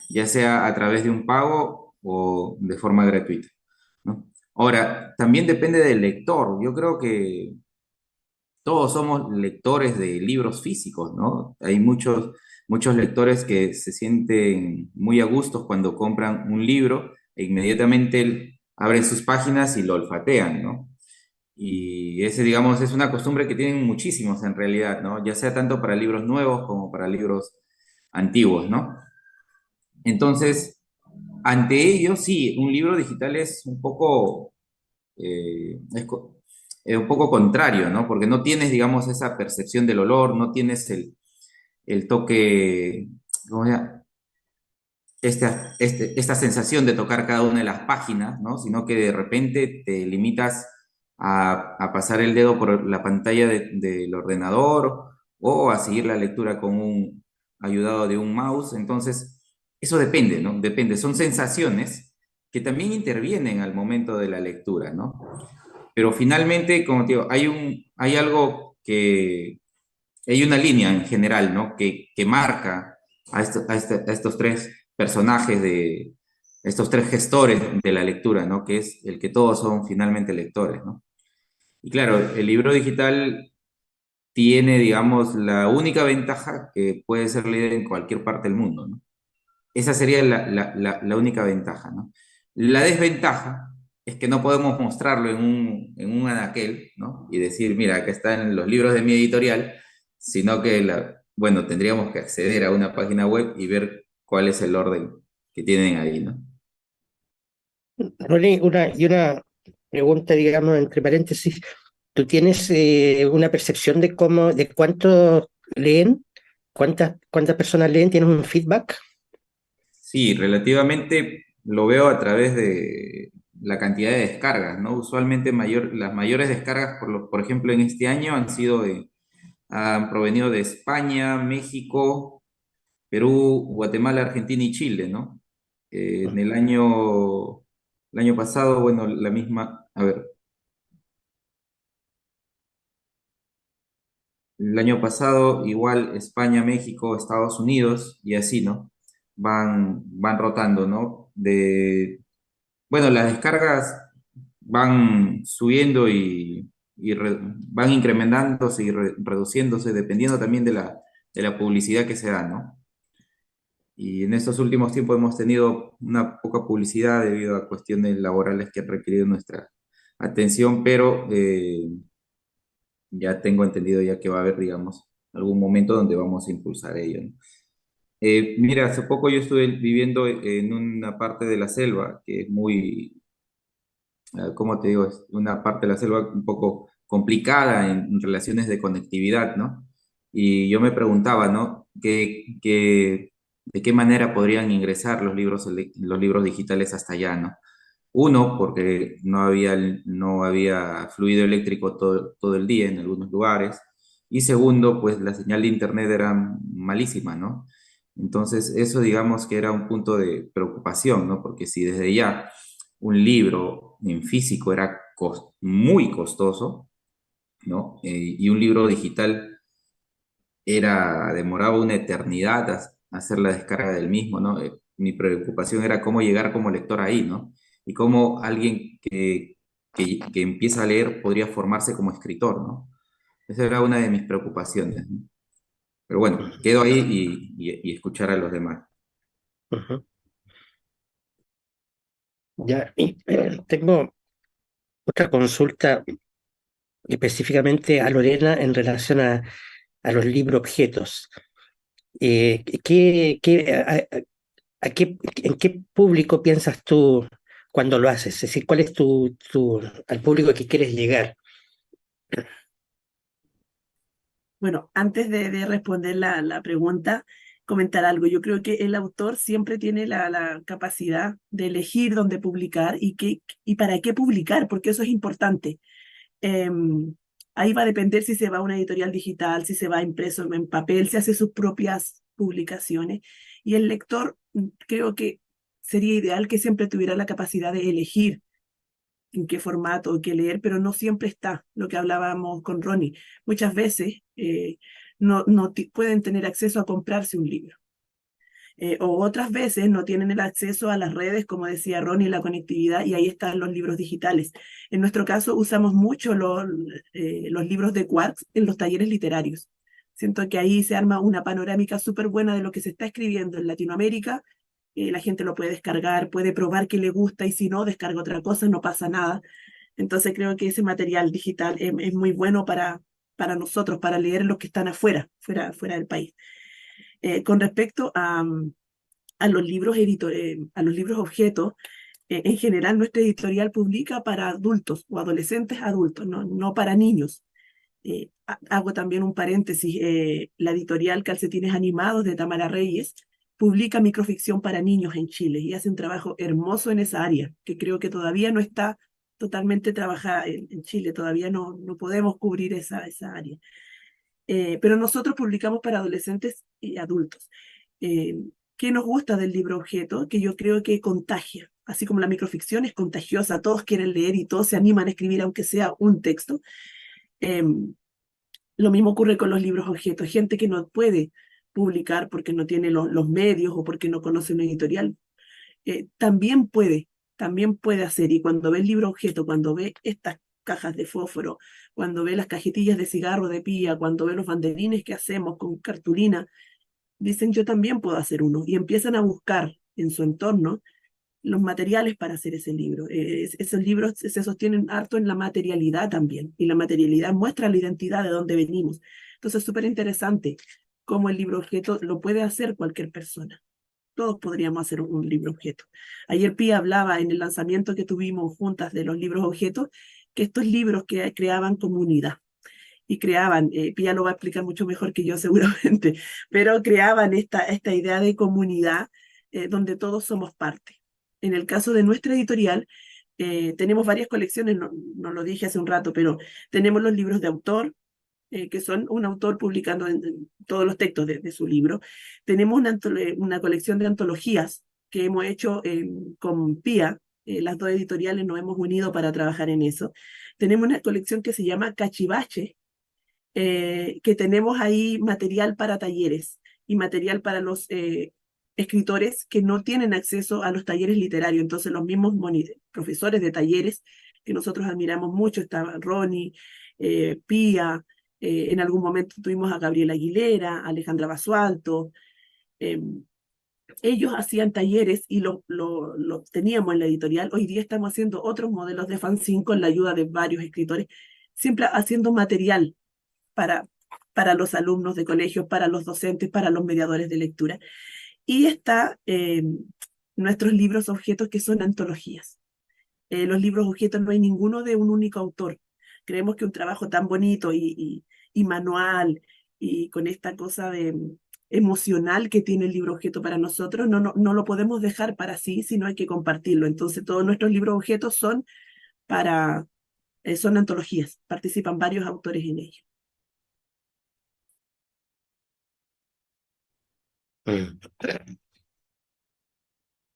Ya sea a través de un pago o de forma gratuita, ¿no? Ahora, también depende del lector. Yo creo que todos somos lectores de libros físicos, ¿no? Hay muchos lectores que se sienten muy a gustos cuando compran un libro e inmediatamente abren sus páginas y lo olfatean, ¿no? Y ese, digamos, es una costumbre que tienen muchísimos en realidad, ¿no? Ya sea tanto para libros nuevos como para libros antiguos, ¿no? Entonces, ante ello, sí, un libro digital es un poco es un poco contrario, ¿no? Porque no tienes, digamos, esa percepción del olor, no tienes el toque, ¿cómo se llama? Esta sensación de tocar cada una de las páginas, ¿no? Sino que de repente te limitas a pasar el dedo por la pantalla del ordenador o a seguir la lectura con un ayudado de un mouse. Entonces, eso depende, ¿no? Depende. Son sensaciones que también intervienen al momento de la lectura, ¿no? Pero finalmente, como te digo, hay algo que, hay una línea en general, ¿no? Que marca a estos tres personajes estos tres gestores de la lectura, ¿no? Que es el que todos son finalmente lectores, ¿no? Y claro, el libro digital tiene, digamos, la única ventaja que puede ser leído en cualquier parte del mundo, ¿no? Esa sería la única ventaja, ¿no? La desventaja es que no podemos mostrarlo en un anaquel, ¿no? Y decir, mira, acá están los libros de mi editorial, sino que, bueno, tendríamos que acceder a una página web y ver cuál es el orden que tienen ahí, ¿no? Ronnie, una pregunta, digamos, entre paréntesis. ¿Tú tienes una percepción de cuánto leen? ¿Cuántas personas leen? ¿Tienes un feedback? Sí, relativamente lo veo a través de la cantidad de descargas, ¿no? Usualmente las mayores descargas, por ejemplo, en este año han provenido de España, México, Perú, Guatemala, Argentina y Chile, ¿no? En el año pasado, bueno, a ver, el año pasado igual España, México, Estados Unidos y así, ¿no? Van rotando, ¿no? Bueno, las descargas van subiendo van incrementándose y reduciéndose dependiendo también de la publicidad que se da, ¿no? Y en estos últimos tiempos hemos tenido una poca publicidad debido a cuestiones laborales que han requerido nuestra atención, pero ya tengo entendido ya que va a haber, digamos, algún momento donde vamos a impulsar ello, ¿no? Mira, hace poco yo estuve viviendo en una parte de la selva que es muy, ¿cómo te digo? Es una parte de la selva un poco complicada en relaciones de conectividad, ¿no? Y yo me preguntaba, ¿no? ¿De qué manera podrían ingresar los libros digitales hasta allá, ¿no? Uno, porque no había fluido eléctrico todo el día en algunos lugares. Y segundo, pues la señal de internet era malísima, ¿no? Entonces, eso digamos que era un punto de preocupación, ¿no? Porque si desde ya un libro en físico era muy costoso, ¿no? Y un libro digital demoraba una eternidad hacer la descarga del mismo, ¿no? Mi preocupación era cómo llegar como lector ahí, ¿no? Y cómo alguien que empieza a leer podría formarse como escritor, ¿no? Esa era una de mis preocupaciones, ¿no? Pero bueno, quedo ahí y escuchar a los demás. Ujú. Ya, y, tengo otra consulta específicamente a Lorena en relación a los libros objetos. ¿En qué público piensas tú cuando lo haces? Es decir, ¿cuál es al público que quieres llegar? Bueno, antes de responder la pregunta, comentar algo. Yo creo que el autor siempre tiene la capacidad de elegir dónde publicar y para qué publicar, porque eso es importante. Ahí va a depender si se va a una editorial digital, si se va impreso en papel, si hace sus propias publicaciones. Y el lector, creo que sería ideal que siempre tuviera la capacidad de elegir en qué formato, qué leer, pero no siempre está, lo que hablábamos con Ronnie. Muchas veces no pueden tener acceso a comprarse un libro. O otras veces no tienen el acceso a las redes, como decía Ronnie, la conectividad, y ahí están los libros digitales. En nuestro caso usamos mucho los libros de Quarks en los talleres literarios. Siento que ahí se arma una panorámica súper buena de lo que se está escribiendo en Latinoamérica. La gente lo puede descargar, puede probar que le gusta y si no, descarga otra cosa, no pasa nada. Entonces creo que ese material digital es muy bueno para nosotros, para leer los que están fuera del país. Con respecto a los libros a los libros objetos, En general, nuestra editorial publica para adultos o adolescentes adultos, no para niños. Hago también un paréntesis, la editorial Calcetines Animados de Tamara Reyes publica microficción para niños en Chile y hace un trabajo hermoso en esa área, que creo que todavía no está totalmente trabajada en Chile, todavía no podemos cubrir esa área. Pero nosotros publicamos para adolescentes y adultos. ¿Qué nos gusta del libro objeto? Que yo creo que contagia, así como la microficción es contagiosa, todos quieren leer y todos se animan a escribir aunque sea un texto. Lo mismo ocurre con los libros objetos. Gente que no puede publicar porque no tiene los medios o porque no conoce una editorial, también puede hacer. Y cuando ve el libro objeto, cuando ve estas cajas de fósforo, cuando ve las cajetillas de cigarro de pía, cuando ve los banderines que hacemos con cartulina, dicen yo también puedo hacer uno. Y empiezan a buscar en su entorno los materiales para hacer ese libro. Esos libros se sostienen harto en la materialidad también, y la materialidad muestra la identidad de dónde venimos. Entonces es súper interesante cómo el libro objeto lo puede hacer cualquier persona. Todos podríamos hacer un libro objeto. Ayer Pía hablaba en el lanzamiento que tuvimos juntas de los libros objetos, que estos libros que creaban comunidad. Y creaban, Pía lo va a explicar mucho mejor que yo seguramente, pero creaban esta idea de comunidad donde todos somos parte. En el caso de nuestra editorial, tenemos varias colecciones, no lo dije hace un rato, pero tenemos los libros de autor, que son un autor publicando en todos los textos de su libro. Tenemos una colección de antologías que hemos hecho con Pía, las dos editoriales nos hemos unido para trabajar en eso. Tenemos una colección que se llama Cachivache, que tenemos ahí material para talleres y material para los escritores que no tienen acceso a los talleres literarios. Entonces los mismos profesores de talleres que nosotros admiramos mucho, estaban Ronnie, Pía, en algún momento tuvimos a Gabriela Aguilera, Alejandra Basualto. Ellos hacían talleres y lo teníamos en la editorial. Hoy día estamos haciendo otros modelos de fanzine con la ayuda de varios escritores, siempre haciendo material para los alumnos de colegios, para los docentes, para los mediadores de lectura. Y está nuestros libros objetos, que son antologías. Los libros objetos no hay ninguno de un único autor. Creemos que un trabajo tan bonito y manual y con esta cosa emocional que tiene el libro objeto para nosotros, no lo podemos dejar para sí, sino hay que compartirlo. Entonces todos nuestros libros objetos son antologías, participan varios autores en ellas.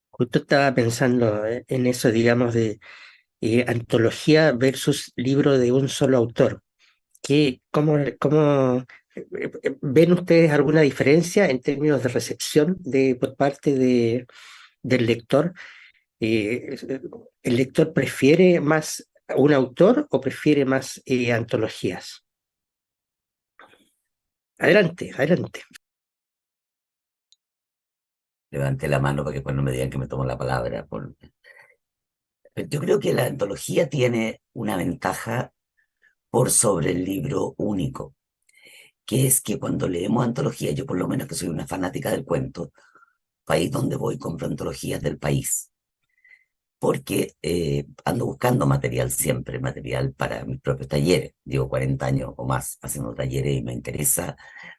Justo estaba pensando en eso, digamos, de antología versus libro de un solo autor. ¿Cómo ven ustedes alguna diferencia en términos de recepción por parte del lector? Eh, ¿El lector prefiere más un autor o prefiere más antologías? Adelante, adelante. Levanté la mano para que después no me digan que me tomo la palabra. Yo creo que la antología tiene una ventaja por sobre el libro único, que es que cuando leemos antología, yo por lo menos que soy una fanática del cuento, país donde voy compro antologías del país, porque ando buscando material siempre, material para mis propios talleres. Llevo 40 años o más haciendo talleres y me interesa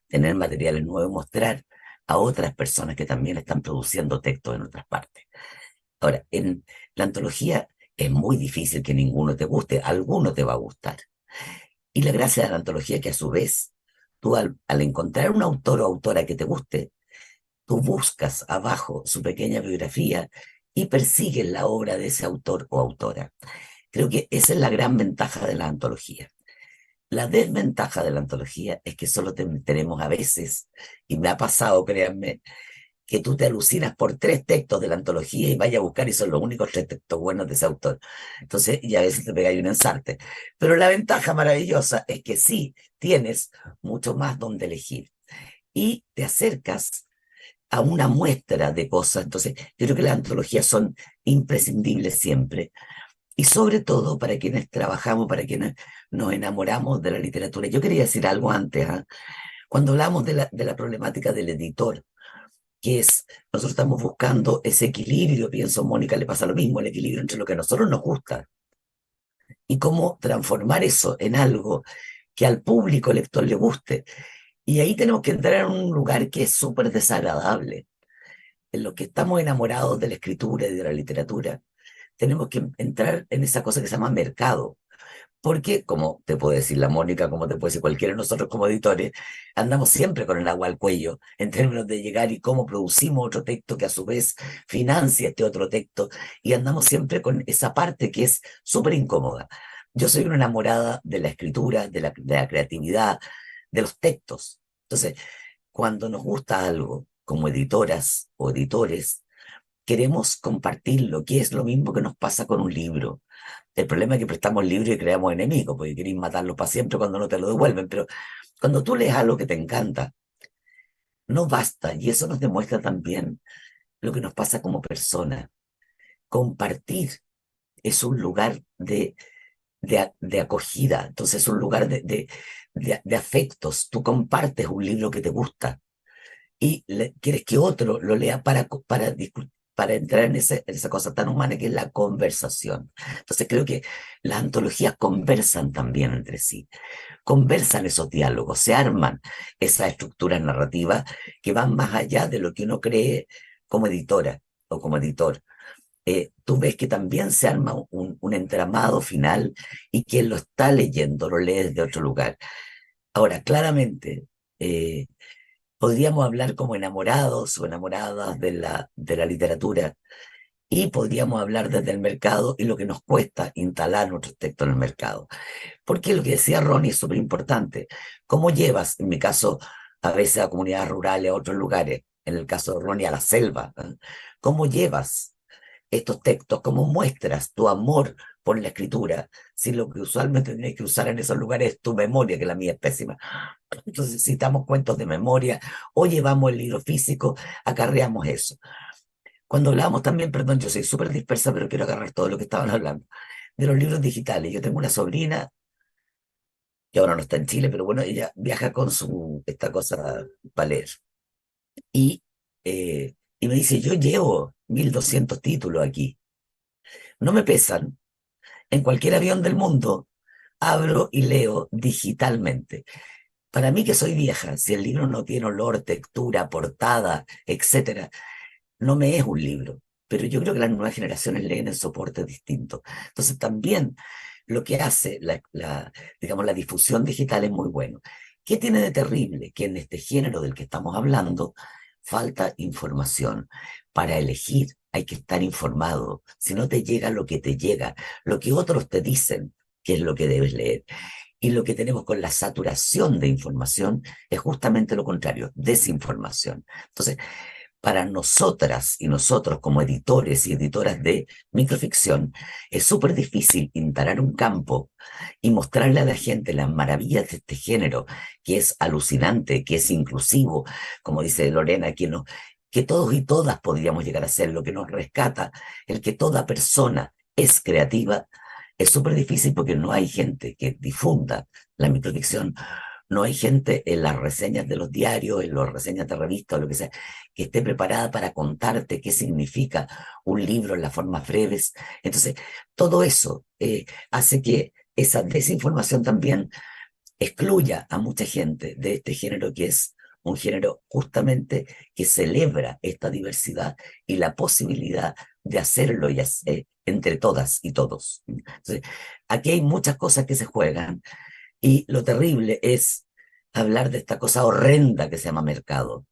tener materiales nuevos y mostrar a otras personas que también están produciendo textos en otras partes. Ahora, en la antología es muy difícil que ninguno te guste, alguno te va a gustar. Y la gracia de la antología es que a su vez, tú al encontrar un autor o autora que te guste, tú buscas abajo su pequeña biografía y persigues la obra de ese autor o autora. Creo que esa es la gran ventaja de la antología. La desventaja de la antología es que solo tenemos a veces, y me ha pasado, créanme, que tú te alucinas por 3 textos de la antología y vayas a buscar y son los únicos 3 textos buenos de ese autor. Entonces, y a veces te pegáis un ensarte. Pero la ventaja maravillosa es que sí tienes mucho más donde elegir y te acercas a una muestra de cosas. Entonces, yo creo que las antologías son imprescindibles siempre. Y sobre todo para quienes trabajamos, para quienes nos enamoramos de la literatura. Yo quería decir algo antes, ¿eh? Cuando hablamos de la problemática del editor, que es, nosotros estamos buscando ese equilibrio, pienso, Mónica, le pasa lo mismo, el equilibrio entre lo que a nosotros nos gusta y cómo transformar eso en algo que al público lector le guste. Y ahí tenemos que entrar en un lugar que es súper desagradable, en lo que estamos enamorados de la escritura y de la literatura. Tenemos que entrar en esa cosa que se llama mercado. Porque, como te puede decir la Mónica, como te puede decir cualquiera de nosotros como editores, andamos siempre con el agua al cuello en términos de llegar y cómo producimos otro texto que a su vez financia este otro texto, y andamos siempre con esa parte que es súper incómoda. Yo soy una enamorada de la escritura, de la creatividad, de los textos. Entonces, cuando nos gusta algo, como editoras o editores, queremos compartirlo, que es lo mismo que nos pasa con un libro. El problema es que prestamos libros y creamos enemigos, porque queréis matarlos para siempre cuando no te lo devuelven. Pero cuando tú lees algo que te encanta, no basta. Y eso nos demuestra también lo que nos pasa como persona. Compartir es un lugar de acogida, entonces es un lugar de afectos. Tú compartes un libro que te gusta y quieres que otro lo lea para entrar en esa cosa tan humana que es la conversación. Entonces creo que las antologías conversan también entre sí, conversan esos diálogos, se arman esas estructuras narrativas que van más allá de lo que uno cree como editora o como editor. Tú ves que también se arma un entramado final y quien lo está leyendo lo lee desde otro lugar. Ahora, claramente, podríamos hablar como enamorados o enamoradas de la literatura, y podríamos hablar desde el mercado y lo que nos cuesta instalar nuestros textos en el mercado. Porque lo que decía Ronnie es súper importante. ¿Cómo llevas, en mi caso, a veces a comunidades rurales, a otros lugares, en el caso de Ronnie, a la selva? ¿Cómo llevas estos textos? ¿Cómo muestras tu amor por la escritura si lo que usualmente tienes que usar en esos lugares es tu memoria, que la mía es pésima? Entonces citamos cuentos de memoria o llevamos el libro físico, acarreamos eso. Cuando hablábamos también, perdón, yo soy súper dispersa, pero quiero agarrar todo lo que estaban hablando, de los libros digitales. Yo tengo una sobrina que ahora no está en Chile, pero bueno, ella viaja con esta cosa para leer. Y, y me dice, yo llevo 1.200 títulos aquí. No me pesan. En cualquier avión del mundo, abro y leo digitalmente. Para mí que soy vieja, si el libro no tiene olor, textura, portada, etcétera, no me es un libro. Pero yo creo que las nuevas generaciones leen en soportes distintos. Entonces también lo que hace digamos, la difusión digital es muy bueno. ¿Qué tiene de terrible? Que en este género del que estamos hablando falta información. Para elegir hay que estar informado. Si no te llega lo que te llega, lo que otros te dicen, que es lo que debes leer. Y lo que tenemos con la saturación de información es justamente lo contrario, desinformación. Entonces, para nosotras y nosotros como editores y editoras de microficción, es súper difícil instalar un campo y mostrarle a la gente las maravillas de este género, que es alucinante, que es inclusivo, como dice Lorena, que todos y todas podríamos llegar a ser, lo que nos rescata, el que toda persona es creativa. Es súper difícil porque no hay gente que difunda la microficción, no hay gente en las reseñas de los diarios, en las reseñas de revistas o lo que sea, que esté preparada para contarte qué significa un libro en las formas breves. Entonces, todo eso hace que esa desinformación también excluya a mucha gente de este género, que es un género justamente que celebra esta diversidad y la posibilidad de hacerlo entre todas y todos. Entonces, aquí hay muchas cosas que se juegan, y lo terrible es hablar de esta cosa horrenda que se llama mercado.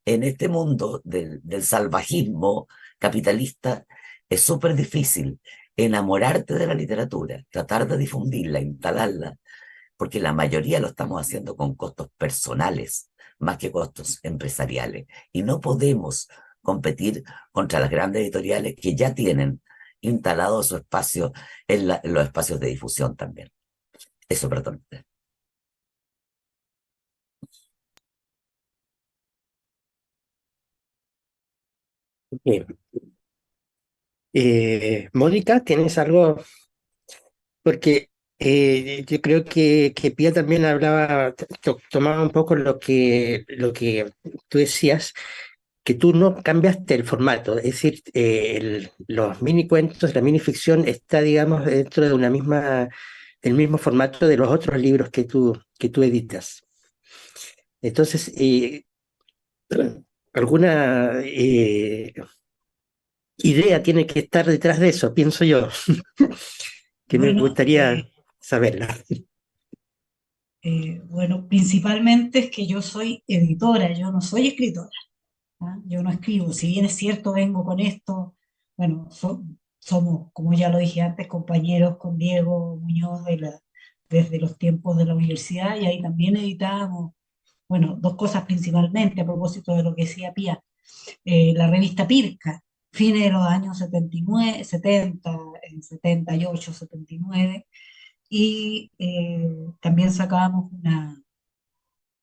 En este mundo del salvajismo capitalista es súper difícil enamorarte de la literatura, tratar de difundirla, instalarla, porque la mayoría lo estamos haciendo con costos personales más que costos empresariales. Y no podemos competir contra las grandes editoriales que ya tienen instalado su espacio en los espacios de difusión también. Eso, perdón. Bien. Mónica, ¿tienes algo? Porque yo creo que Pía también hablaba, tomaba un poco lo que tú decías, que tú no cambiaste el formato, es decir, los mini cuentos, la minificción está, digamos, dentro de del mismo formato de los otros libros que tú editas. Entonces, alguna idea tiene que estar detrás de eso, pienso yo, que me Bueno, gustaría saberla. bueno, principalmente es que yo soy editora, yo no soy escritora. ¿Ah? Yo no escribo, si bien es cierto, vengo con esto, bueno, somos, como ya lo dije antes, compañeros con Diego Muñoz desde los tiempos de la universidad y ahí también editamos, bueno, dos cosas principalmente a propósito de lo que decía Pía, la revista Pirca, fines de los años 79, 70, en 78, 79, y también sacábamos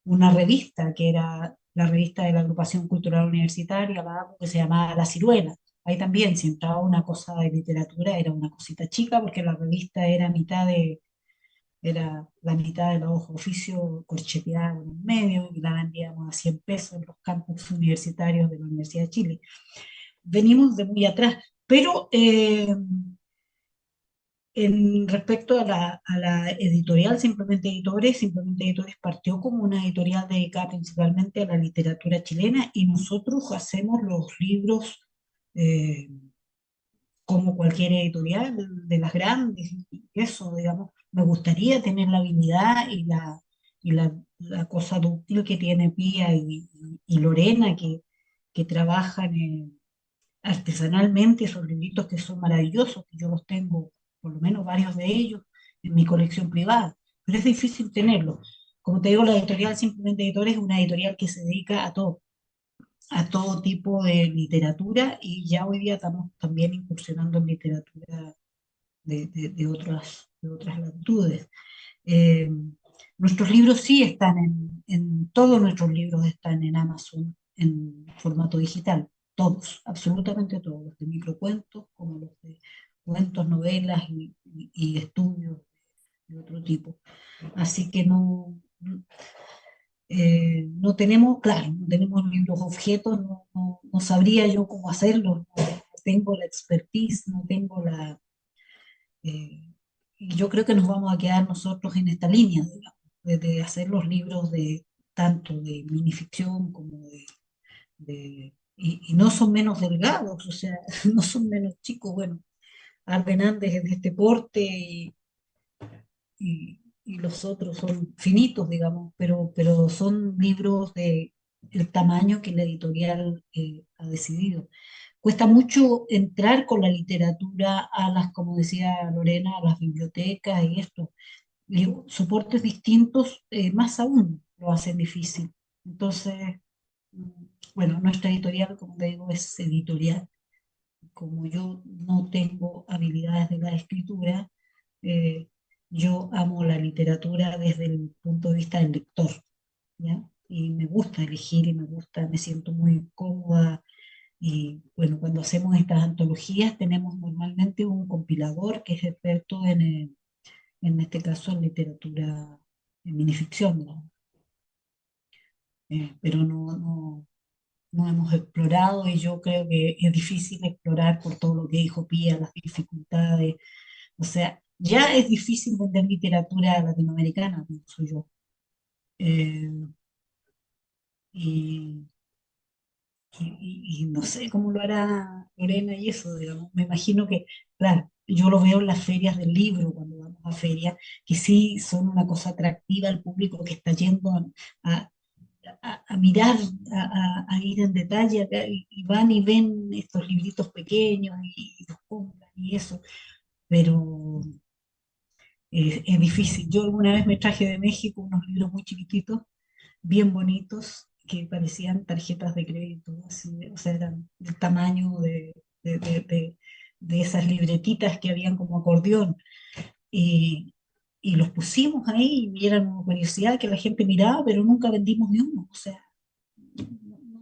una revista que era la revista de la Agrupación Cultural Universitaria, la ACU, que se llamaba La Ciruela. Ahí también, si entraba una cosa de literatura, era una cosita chica, porque la revista era la mitad de la hoja oficio corcheteada en el medio, y la vendíamos a 100 pesos en los campus universitarios de la Universidad de Chile. Venimos de muy atrás, pero en respecto a la editorial, Simplemente Editores partió como una editorial dedicada principalmente a la literatura chilena y nosotros hacemos los libros eh, como cualquier editorial de las grandes y eso, digamos, me gustaría tener la habilidad la cosa dúctil que tiene Pía y Lorena que trabajan artesanalmente esos libritos que son maravillosos, que yo los tengo, por lo menos varios de ellos, en mi colección privada, pero es difícil tenerlos. Como te digo, la editorial Simplemente Editores es una editorial que se dedica a todo tipo de literatura y ya hoy día estamos también incursionando en literatura de otras latitudes. Eh, Nuestros libros sí están todos nuestros libros están en Amazon en formato digital, todos, absolutamente todos, los de microcuentos como los de cuentos, novelas y estudios de otro tipo. Así que no tenemos, claro, no tenemos libros objetos, no sabría yo cómo hacerlo, no tengo la expertise, no tengo eh, y yo creo que nos vamos a quedar nosotros en esta línea, digamos, de hacer los libros tanto de minificción como y no son menos delgados, o sea, no son menos chicos, bueno, Arben Andes es de este porte y los otros son finitos, digamos, pero son libros de el tamaño que la editorial ha decidido. Cuesta mucho entrar con la literatura a como decía Lorena, a las bibliotecas y esto. Y soportes distintos, más aún lo hacen difícil. Entonces, bueno, nuestra editorial, como te digo, es editorial. Como yo no tengo habilidades de la escritura, eh, yo amo la literatura desde el punto de vista del lector, ¿ya? Y me gusta elegir y me siento muy cómoda y bueno, cuando hacemos estas antologías tenemos normalmente un compilador que es experto en este caso en literatura, en minificción, ¿no? Pero no hemos explorado y yo creo que es difícil explorar por todo lo que dijo Pía, las dificultades. O sea, ya es difícil vender literatura latinoamericana, pienso yo. Eh, y, y no sé cómo lo hará Lorena y eso, digamos. Me imagino que, claro, yo lo veo en las ferias del libro, cuando vamos a ferias, que sí son una cosa atractiva al público que está yendo a, a mirar, a ir en detalle, y van y ven estos libritos pequeños y los compran y eso, pero es difícil. Yo alguna vez me traje de México unos libros muy chiquititos, bien bonitos, que parecían tarjetas de crédito, así, o sea, eran del tamaño de esas libretitas que habían como acordeón. Y, y los pusimos ahí y eran una curiosidad que la gente miraba, pero nunca vendimos ni uno. O sea,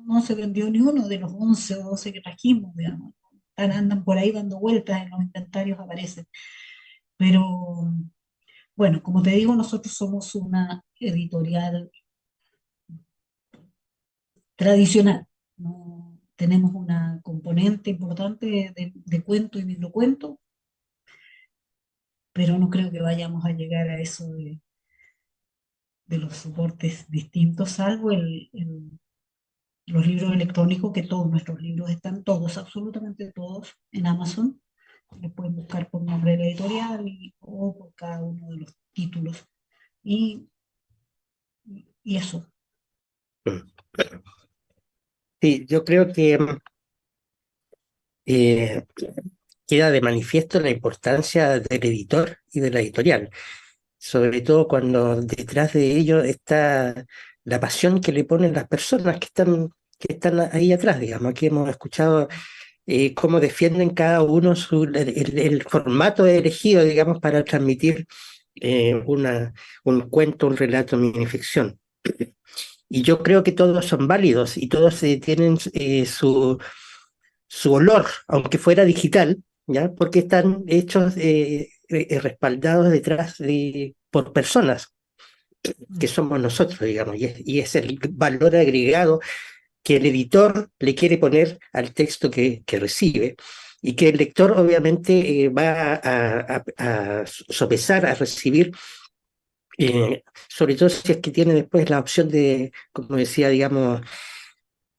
no se vendió ni uno de los 11 o 12 que trajimos, digamos. Andan por ahí dando vueltas, en los inventarios aparecen. Pero bueno, como te digo, nosotros somos una editorial tradicional. tenemos una componente importante de cuento y microcuento, pero no creo que vayamos a llegar a eso de los soportes distintos, salvo los libros electrónicos, que todos nuestros libros están todos, absolutamente todos, en Amazon. Los pueden buscar por nombre de la editorial o por cada uno de los títulos. Y, y eso. Sí, yo creo que eh, queda de manifiesto la importancia del editor y de la editorial, sobre todo cuando detrás de ello está la pasión que le ponen las personas que están ahí atrás, digamos. Aquí hemos escuchado cómo defienden cada uno el formato elegido, digamos, para transmitir un cuento, un relato, minificción. Y yo creo que todos son válidos y todos tienen su olor, aunque fuera digital, ¿ya? Porque están hechos, respaldados detrás por personas que somos nosotros, digamos, y es el valor agregado que el editor le quiere poner al texto que recibe y que el lector obviamente va a sopesar, a recibir, sobre todo si es que tiene después la opción de, como decía, digamos,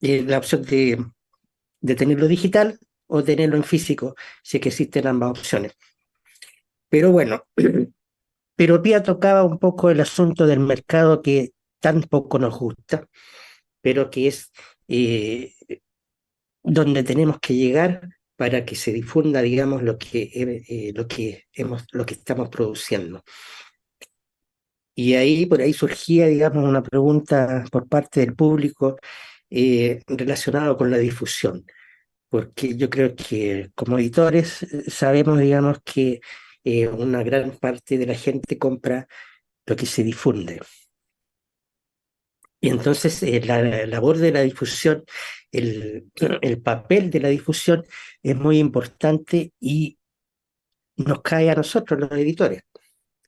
la opción de tenerlo digital o tenerlo en físico, si es que existen ambas opciones. Pero bueno, pero Pía tocaba un poco el asunto del mercado que tan poco nos gusta, pero que es eh, donde tenemos que llegar para que se difunda, digamos, lo que estamos produciendo. Y ahí, por ahí surgía, digamos, una pregunta por parte del público relacionada con la difusión, porque yo creo que como editores sabemos, digamos, que una gran parte de la gente compra lo que se difunde. Y entonces la labor de la difusión, el papel de la difusión es muy importante y nos cae a nosotros, los editores.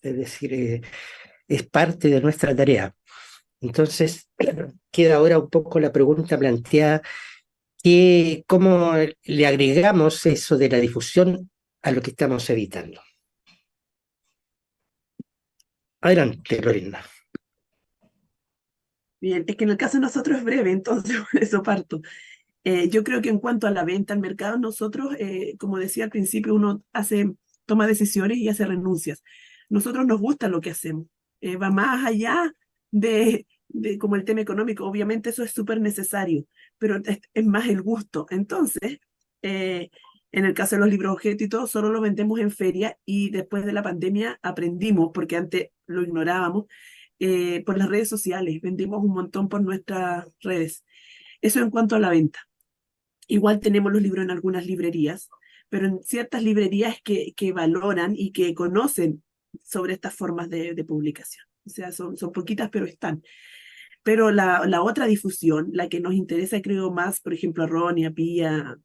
Es decir, es parte de nuestra tarea. Entonces, queda ahora un poco la pregunta planteada, ¿cómo le agregamos eso de la difusión a lo que estamos editando? Adelante, Lorena. Bien, es que en el caso de nosotros es breve, entonces por eso parto. Yo creo que en cuanto a la venta al mercado, nosotros, como decía al principio, uno toma decisiones y hace renuncias. Nosotros nos gusta lo que hacemos. Va más allá de como el tema económico. Obviamente eso es súper necesario, pero es más el gusto. Entonces, eh, en el caso de los libros objeto y todo, solo lo vendemos en feria y después de la pandemia aprendimos, porque antes lo ignorábamos, por las redes sociales. Vendimos un montón por nuestras redes. Eso en cuanto a la venta. Igual tenemos los libros en algunas librerías, pero en ciertas librerías que valoran y que conocen sobre estas formas de publicación. O sea, son poquitas, pero están. Pero la otra difusión, la que nos interesa, creo más, por ejemplo, a Ronnie, a Pía,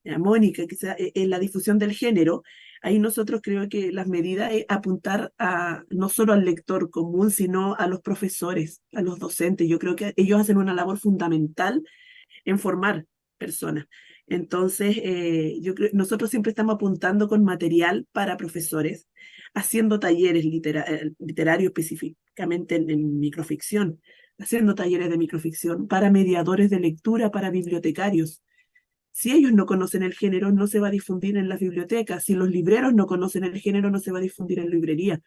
a Mónica, que sea, en la difusión del género, ahí nosotros creo que las medidas es apuntar no solo al lector común, sino a los profesores, a los docentes. Yo creo que ellos hacen una labor fundamental en formar personas. Entonces, nosotros siempre estamos apuntando con material para profesores, haciendo talleres literarios específicamente en microficción, haciendo talleres de microficción para mediadores de lectura, para bibliotecarios. Si ellos no conocen el género, no se va a difundir en las bibliotecas. Si los libreros no conocen el género, no se va a difundir en librería.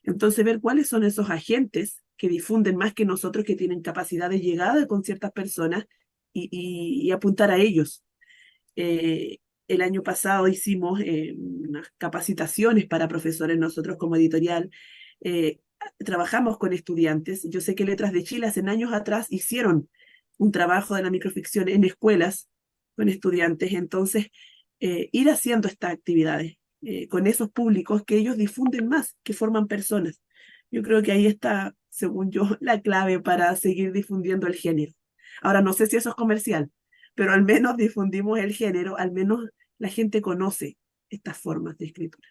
Entonces, ver cuáles son esos agentes que difunden más que nosotros, que tienen capacidad de llegada con ciertas personas y apuntar a ellos. El año pasado hicimos unas capacitaciones para profesores, nosotros como editorial. Trabajamos con estudiantes. Yo sé que Letras de Chile hace años atrás hicieron un trabajo de la microficción en escuelas con estudiantes. Entonces, ir haciendo estas actividades con esos públicos que ellos difunden más, que forman personas. Yo creo que ahí está, según yo, la clave para seguir difundiendo el género. Ahora, no sé si eso es comercial, pero al menos difundimos el género, al menos la gente conoce estas formas de escritura.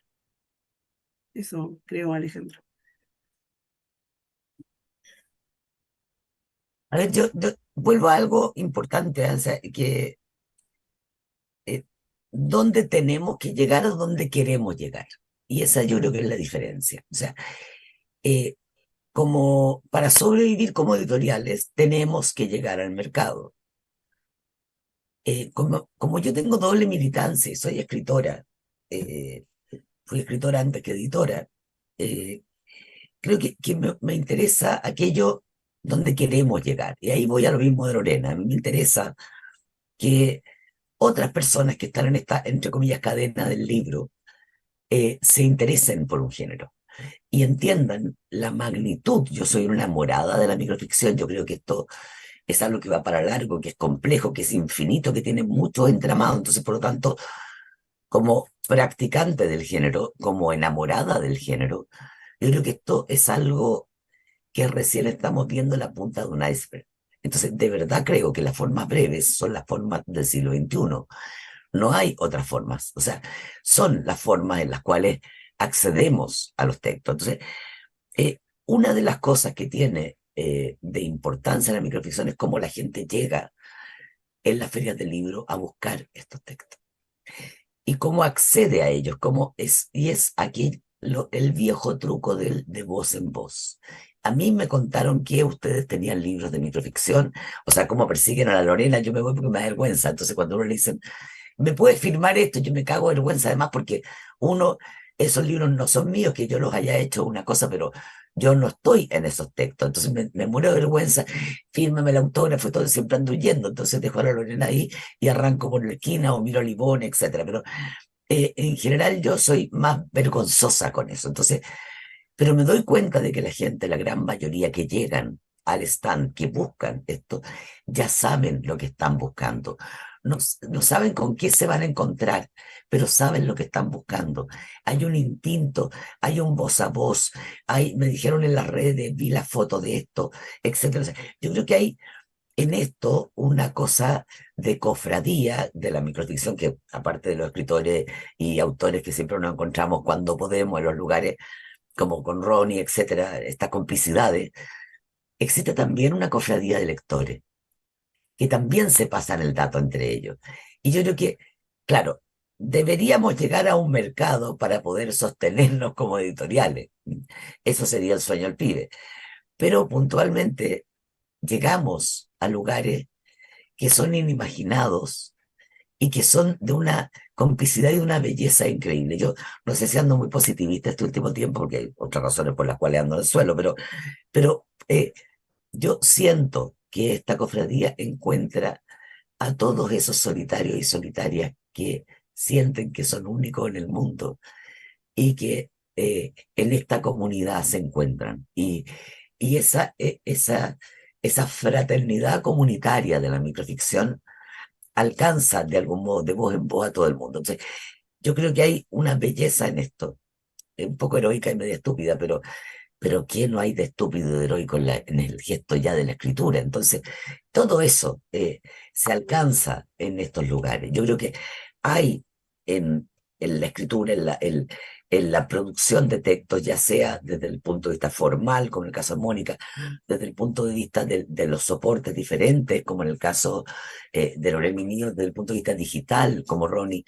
Eso creo, Alejandro. A ver, yo vuelvo a algo importante, o sea, que dónde tenemos que llegar o dónde queremos llegar. Y esa yo creo que es la diferencia. O sea, eh, como para sobrevivir como editoriales, tenemos que llegar al mercado. Como yo tengo doble militancia y soy escritora, eh, fui escritora antes que editora, eh, creo que me interesa aquello donde queremos llegar. Y ahí voy a lo mismo de Lorena. A mí me interesa que otras personas que están en esta, entre comillas, cadena del libro, se interesen por un género y entiendan la magnitud. Yo soy una enamorada de la microficción, yo creo que esto es algo que va para largo, que es complejo, que es infinito, que tiene mucho entramado. Entonces, por lo tanto, como practicante del género, como enamorada del género, yo creo que esto es algo que recién estamos viendo la punta de un iceberg. Entonces, de verdad creo que las formas breves son las formas del siglo XXI. No hay otras formas. O sea, son las formas en las cuales accedemos a los textos. Entonces, una de las cosas que tiene de importancia en la microficción es cómo la gente llega en las ferias del libro a buscar estos textos y cómo accede a ellos, y es aquí el viejo truco de voz en voz. A mí me contaron que ustedes tenían libros de microficción, o sea, cómo persiguen a la Lorena, yo me voy porque me da vergüenza. Entonces, cuando uno le dicen, ¿me puedes firmar esto? Yo me cago de vergüenza, además, porque uno, esos libros no son míos, que yo los haya hecho una cosa, pero yo no estoy en esos textos. Entonces me muero de vergüenza, fírmame el autógrafo y todo, siempre ando huyendo. Entonces dejo a la Lorena ahí y arranco por la esquina o miro a Libón, etcétera. Pero en general yo soy más vergonzosa con eso. Entonces, pero me doy cuenta de que la gente, la gran mayoría que llegan al stand, que buscan esto, ya saben lo que están buscando. No, no saben con qué se van a encontrar, pero saben lo que están buscando. Hay un instinto, hay un voz a voz, me dijeron en las redes, vi la foto de esto, etcétera. O sea, yo creo que hay en esto una cosa de cofradía de la microficción, que aparte de los escritores y autores que siempre nos encontramos cuando podemos en los lugares como con Ronnie, etcétera, estas complicidades, existe también una cofradía de lectores que también se pasan el dato entre ellos. Y yo creo que, claro, deberíamos llegar a un mercado para poder sostenernos como editoriales. Eso sería el sueño del pibe. Pero puntualmente llegamos a lugares que son inimaginados y que son de una complicidad y de una belleza increíble. Yo no sé si ando muy positivista este último tiempo, porque hay otras razones por las cuales ando en el suelo, pero yo siento que esta cofradía encuentra a todos esos solitarios y solitarias que sienten que son únicos en el mundo y que en esta comunidad se encuentran. Y esa fraternidad comunitaria de la microficción alcanza de algún modo, de voz en voz a todo el mundo. Entonces, yo creo que hay una belleza en esto, un poco heroica y media estúpida, pero ¿qué no hay de estúpido y de heroico en el gesto ya de la escritura? Entonces, todo eso se alcanza en estos lugares. Yo creo que hay en la escritura, en la producción de textos, ya sea desde el punto de vista formal, como en el caso de Mónica, desde el punto de vista de los soportes diferentes, como en el caso de Lorena y mío, desde el punto de vista digital, como Ronnie,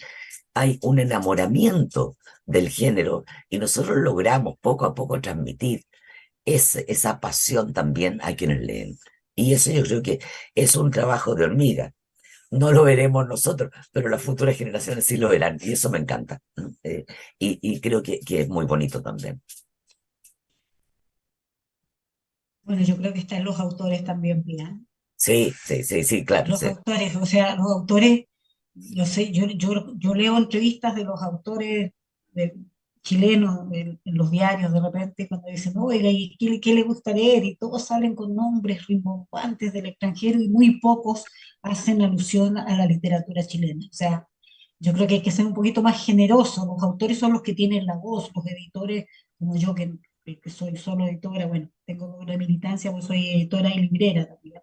hay un enamoramiento del género y nosotros logramos poco a poco transmitir esa pasión también a quienes leen. Y eso yo creo que es un trabajo de hormiga. No lo veremos nosotros, pero las futuras generaciones sí lo verán y eso me encanta. ¿No? Y creo que es muy bonito también. Bueno, yo creo que está en los autores también, Pia. Sí, sí, sí, sí, claro, Los sí. autores, o sea, los autores, yo sé, yo leo entrevistas de los autores de- chilenos en los diarios de repente cuando dicen, oiga, ¿y qué le gusta leer? Y todos salen con nombres rimbombantes del extranjero y muy pocos hacen alusión a la literatura chilena. O sea, yo creo que hay que ser un poquito más generoso. Los autores son los que tienen la voz, los editores, como yo que soy solo editora, bueno, tengo una militancia, pues soy editora y librera también.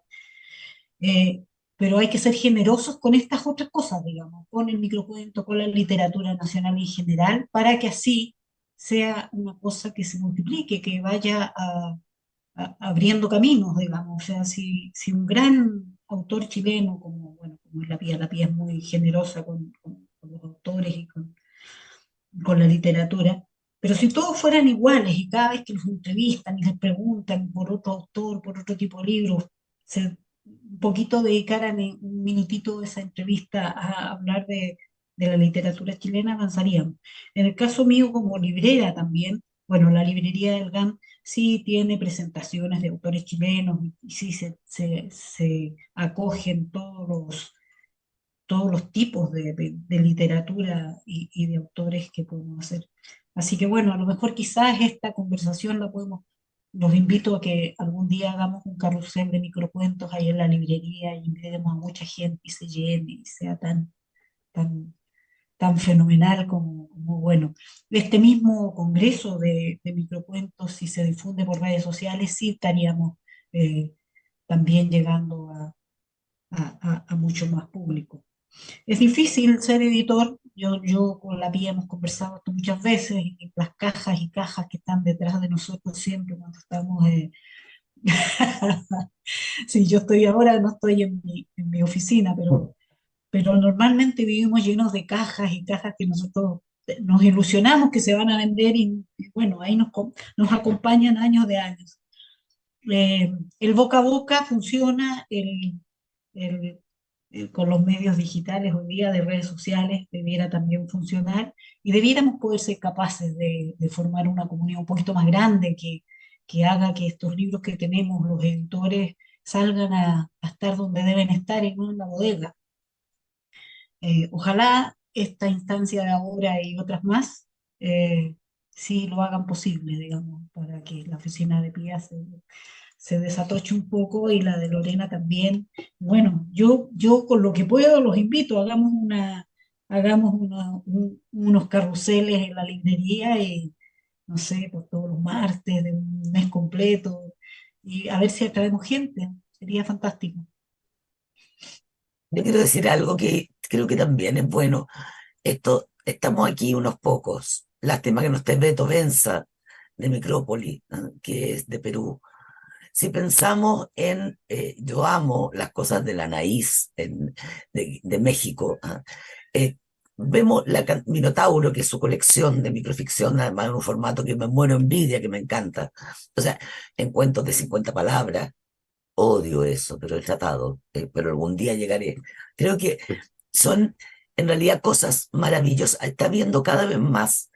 Eh, pero hay que ser generosos con estas otras cosas, digamos, con el microcuento, con la literatura nacional en general, para que así sea una cosa que se multiplique, que vaya abriendo caminos, digamos. O sea, si un gran autor chileno como, bueno, como es la Pía es muy generosa con los autores autores y con la literatura. Pero si todos fueran iguales y cada vez que los entrevistan y les preguntan por otro autor, por otro tipo de libro, un poquito dedicaran un minutito de esa entrevista a hablar de la literatura chilena, avanzaríamos. En el caso mío como librera también, bueno, la librería del GAM sí tiene presentaciones de autores chilenos y sí se acogen todos los tipos de literatura y de autores que podemos hacer. Así que bueno, a lo mejor quizás esta conversación los invito a que algún día hagamos un carrusel de microcuentos ahí en la librería y invitemos a mucha gente y se llene y sea tan, tan fenomenal como bueno. Este mismo congreso de microcuentos, si se difunde por redes sociales, sí estaríamos eh, también llegando a mucho más público. Es difícil ser editor. Yo con la Pía hemos conversado esto muchas veces, y las cajas y cajas que están detrás de nosotros siempre cuando estamos. Sí, yo estoy ahora, no estoy en mi oficina, pero normalmente vivimos llenos de cajas y cajas que nosotros nos ilusionamos que se van a vender y bueno, ahí nos acompañan años de años. El boca a boca funciona, el con los medios digitales hoy día de redes sociales debiera también funcionar y debiéramos poder ser capaces de formar una comunidad un poquito más grande que haga que estos libros que tenemos, los editores, salgan a estar donde deben estar y no en la bodega. Ojalá esta instancia de ahora y otras más sí lo hagan posible, digamos, para que la oficina de Pía se desatoche un poco y la de Lorena también. Bueno, yo con lo que puedo los invito, unos carruseles en la librería y no sé, por todos los martes de un mes completo y a ver si atraemos gente, sería fantástico. Yo quiero decir algo que creo que también es bueno. Estamos aquí unos pocos. Lástima que no esté Beto Benza de Micrópoli, que es de Perú. Si pensamos yo amo las cosas de la Anaís de México. Vemos Minotauro, que es su colección de microficción, además en un formato que me muero de envidia, que me encanta. O sea, en cuentos de 50 palabras, odio eso, pero he tratado, pero algún día llegaré. Creo que son en realidad cosas maravillosas. Está viendo cada vez más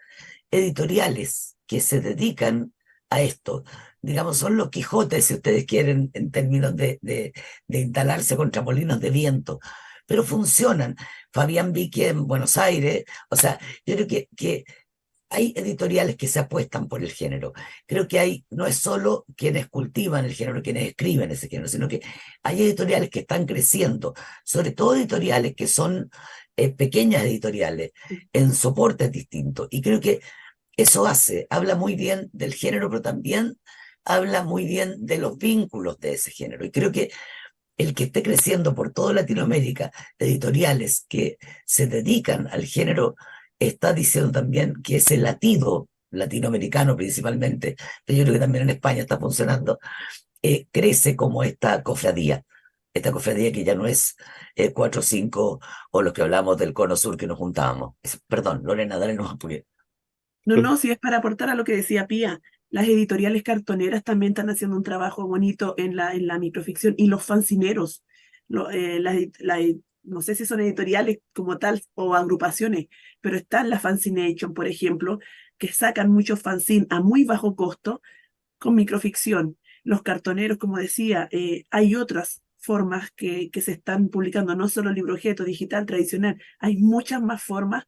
editoriales que se dedican a esto. Digamos, son los Quijotes, si ustedes quieren, en términos de instalarse contra molinos de viento, pero funcionan. Fabián Vicky en Buenos Aires, o sea, yo creo que hay editoriales que se apuestan por el género. Creo que no es solo quienes cultivan el género, quienes escriben ese género, sino que hay editoriales que están creciendo, sobre todo editoriales que son pequeñas editoriales, en soportes distintos. Y creo que eso habla muy bien del género, pero también habla muy bien de los vínculos de ese género. Y creo que el que esté creciendo por toda Latinoamérica, editoriales que se dedican al género, está diciendo también que ese latido latinoamericano principalmente, pero yo creo que también en España está funcionando, crece como esta cofradía que ya no es 4 o 5 o los que hablamos del Cono Sur que nos juntábamos. Perdón, Lorena, dale nomás porque... No, no, si es para aportar a lo que decía Pía, las editoriales cartoneras también están haciendo un trabajo bonito en la microficción y los fanzineros, no sé si son editoriales como tal o agrupaciones, pero están la Fancination, por ejemplo, que sacan muchos fanzines a muy bajo costo con microficción. Los cartoneros, como decía, hay otras formas que se están publicando, no solo libro objeto digital tradicional, hay muchas más formas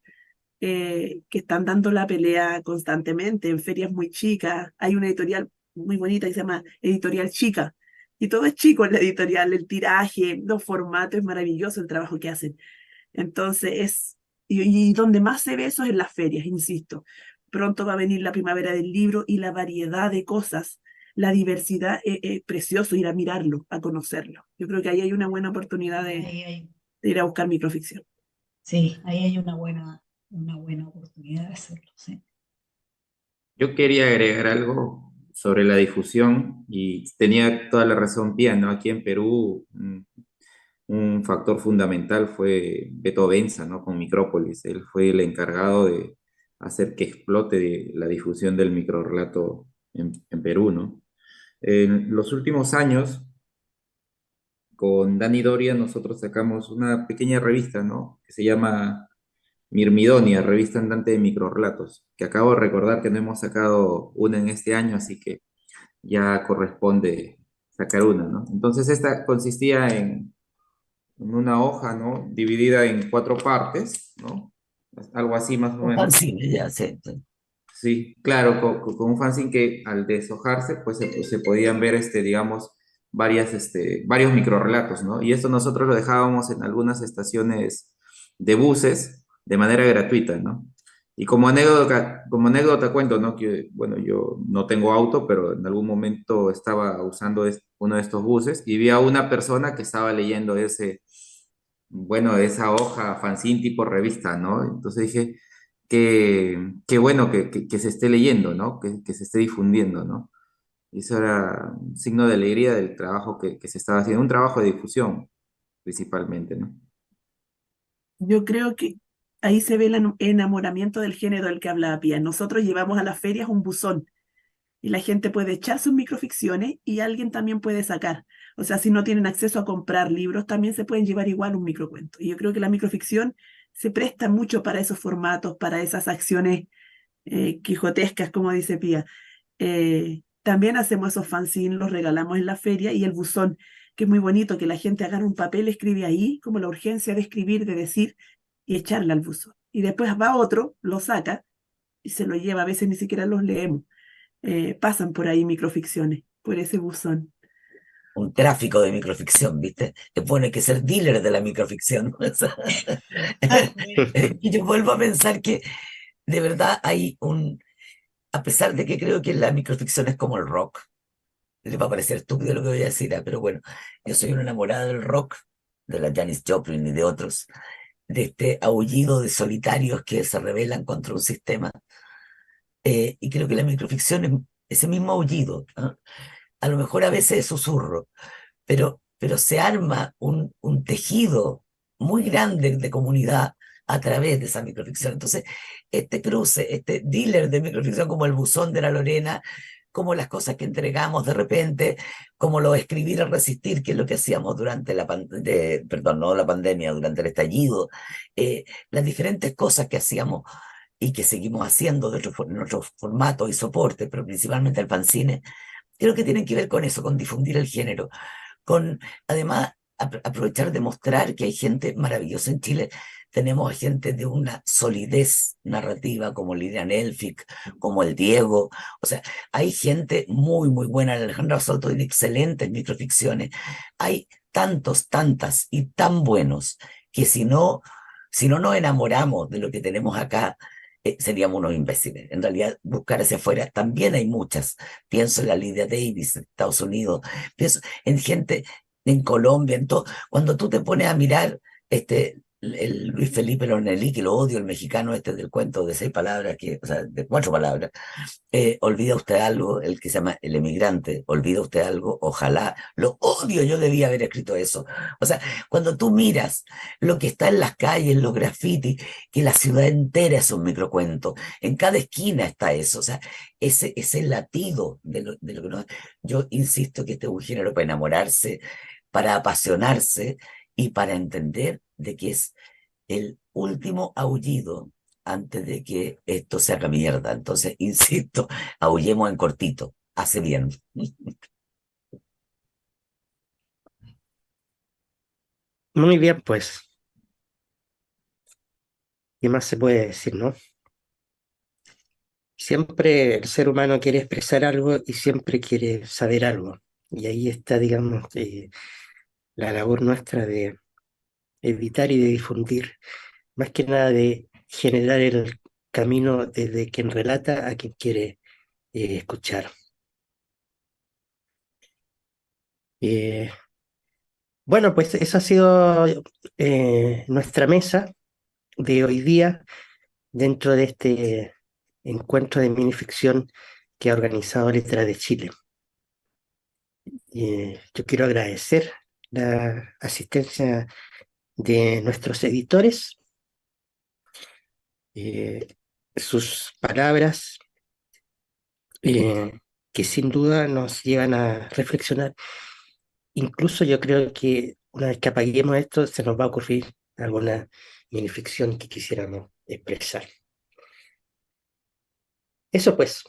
que están dando la pelea constantemente en ferias muy chicas. Hay una editorial muy bonita que se llama Editorial Chica, y todo es chico en la editorial, el tiraje, los formatos, es maravilloso el trabajo que hacen. Entonces, y donde más se ve eso es en las ferias, insisto. Pronto va a venir la primavera del libro y la variedad de cosas, la diversidad es precioso ir a mirarlo, a conocerlo. Yo creo que ahí hay una buena oportunidad de ir a buscar microficción. Sí, ahí hay una buena oportunidad de hacerlo, sí. Yo quería agregar algo sobre la difusión y tenía toda la razón Pía, ¿no? Aquí en Perú un factor fundamental fue Beto Benza, ¿no? Con Micrópolis. Él fue el encargado de hacer que explote la difusión del microrrelato en Perú, ¿no? En los últimos años, con Dani Doria, nosotros sacamos una pequeña revista, ¿no? Que se llama Mirmidonia, revista andante de microrrelatos, que acabo de recordar que no hemos sacado una en este año, así que ya corresponde sacar una, ¿no? Entonces esta consistía en una hoja, ¿no? Dividida en 4 partes, ¿no? Algo así más o Un menos. fanzine, ya sé. Sí, claro, con un fanzine que al deshojarse, pues se podían ver, digamos, varios microrrelatos, ¿no? Y esto nosotros lo dejábamos en algunas estaciones de buses de manera gratuita, ¿no? Y como anécdota cuento, ¿no? Que, bueno, yo no tengo auto, pero en algún momento estaba usando uno de estos buses y vi a una persona que estaba leyendo esa hoja fanzine tipo revista, ¿no? Entonces dije, qué bueno que se esté leyendo, ¿no? Que se esté difundiendo, ¿no? Y eso era un signo de alegría del trabajo que se estaba haciendo, un trabajo de difusión principalmente, ¿no? Yo creo que ahí se ve el enamoramiento del género del que hablaba Pía. Nosotros llevamos a las ferias un buzón y la gente puede echar sus microficciones y alguien también puede sacar. O sea, si no tienen acceso a comprar libros, también se pueden llevar igual un microcuento. Y yo creo que la microficción se presta mucho para esos formatos, para esas acciones quijotescas, como dice Pía. También hacemos esos fanzines, los regalamos en la feria y el buzón, que es muy bonito, que la gente agarra un papel, escribe ahí, como la urgencia de escribir, de decir, y echarle al buzón. Y después va otro, lo saca y se lo lleva, a veces ni siquiera los leemos. Pasan por ahí microficciones, por ese buzón. Un tráfico de microficción, ¿viste? Te pone que ser dealer de la microficción. O sea, y yo vuelvo a pensar que de verdad a pesar de que creo que la microficción es como el rock, les va a parecer estúpido lo que voy a decir, pero bueno, yo soy una enamorada del rock, de la Janis Joplin y de otros, de este aullido de solitarios que se rebelan contra un sistema. Y creo que la microficción es ese mismo aullido, ¿no? A lo mejor a veces es susurro, pero se arma un tejido muy grande de comunidad a través de esa microficción. Entonces, este cruce, este dealer de microficción como el buzón de la Lorena, como las cosas que entregamos de repente, como lo de escribir a resistir, que es lo que hacíamos durante perdón, no la pandemia, durante el estallido, las diferentes cosas que hacíamos y que seguimos haciendo de nuestros formatos y soportes, pero principalmente el fanzine, creo que tienen que ver con eso, con difundir el género, con además aprovechar de mostrar que hay gente maravillosa en Chile. Tenemos a gente de una solidez narrativa como Lilian Elfic, como el Diego. O sea, hay gente muy, muy buena. Alejandra Soto tiene excelentes microficciones. Hay tantas y tan buenos que si no nos enamoramos de lo que tenemos acá, seríamos unos imbéciles. En realidad, buscar hacia afuera también hay muchas. Pienso en la Lydia Davis de Estados Unidos, pienso en gente en Colombia, en todo. Cuando tú te pones a mirar el Luis Felipe Lonelí, que lo odio, el mexicano del cuento de 6 palabras, o sea, de 4 palabras, olvida usted algo, el que se llama El Emigrante, olvida usted algo, ojalá, lo odio, yo debía haber escrito eso. O sea, cuando tú miras lo que está en las calles, los grafitis, que la ciudad entera es un microcuento, en cada esquina está eso, o sea, ese latido de lo que yo insisto que este es un género para enamorarse, para apasionarse y para entender de que es el último aullido antes de que esto se haga mierda. Entonces, insisto, aullemos en cortito, hace bien. Muy bien, pues, ¿qué más se puede decir, no? Siempre el ser humano quiere expresar algo y siempre quiere saber algo. Y ahí está, digamos, la labor nuestra de evitar y de difundir, más que nada de generar el camino desde quien relata a quien quiere escuchar. Eh, bueno, pues esa ha sido nuestra mesa de hoy día dentro de este encuentro de minificción que ha organizado Letras de Chile. Yo quiero agradecer la asistencia de nuestros editores, eh, sus palabras, eh, que sin duda nos llevan a reflexionar. Incluso yo creo que una vez que apaguemos esto, se nos va a ocurrir alguna minificción que quisiéramos expresar. Eso pues.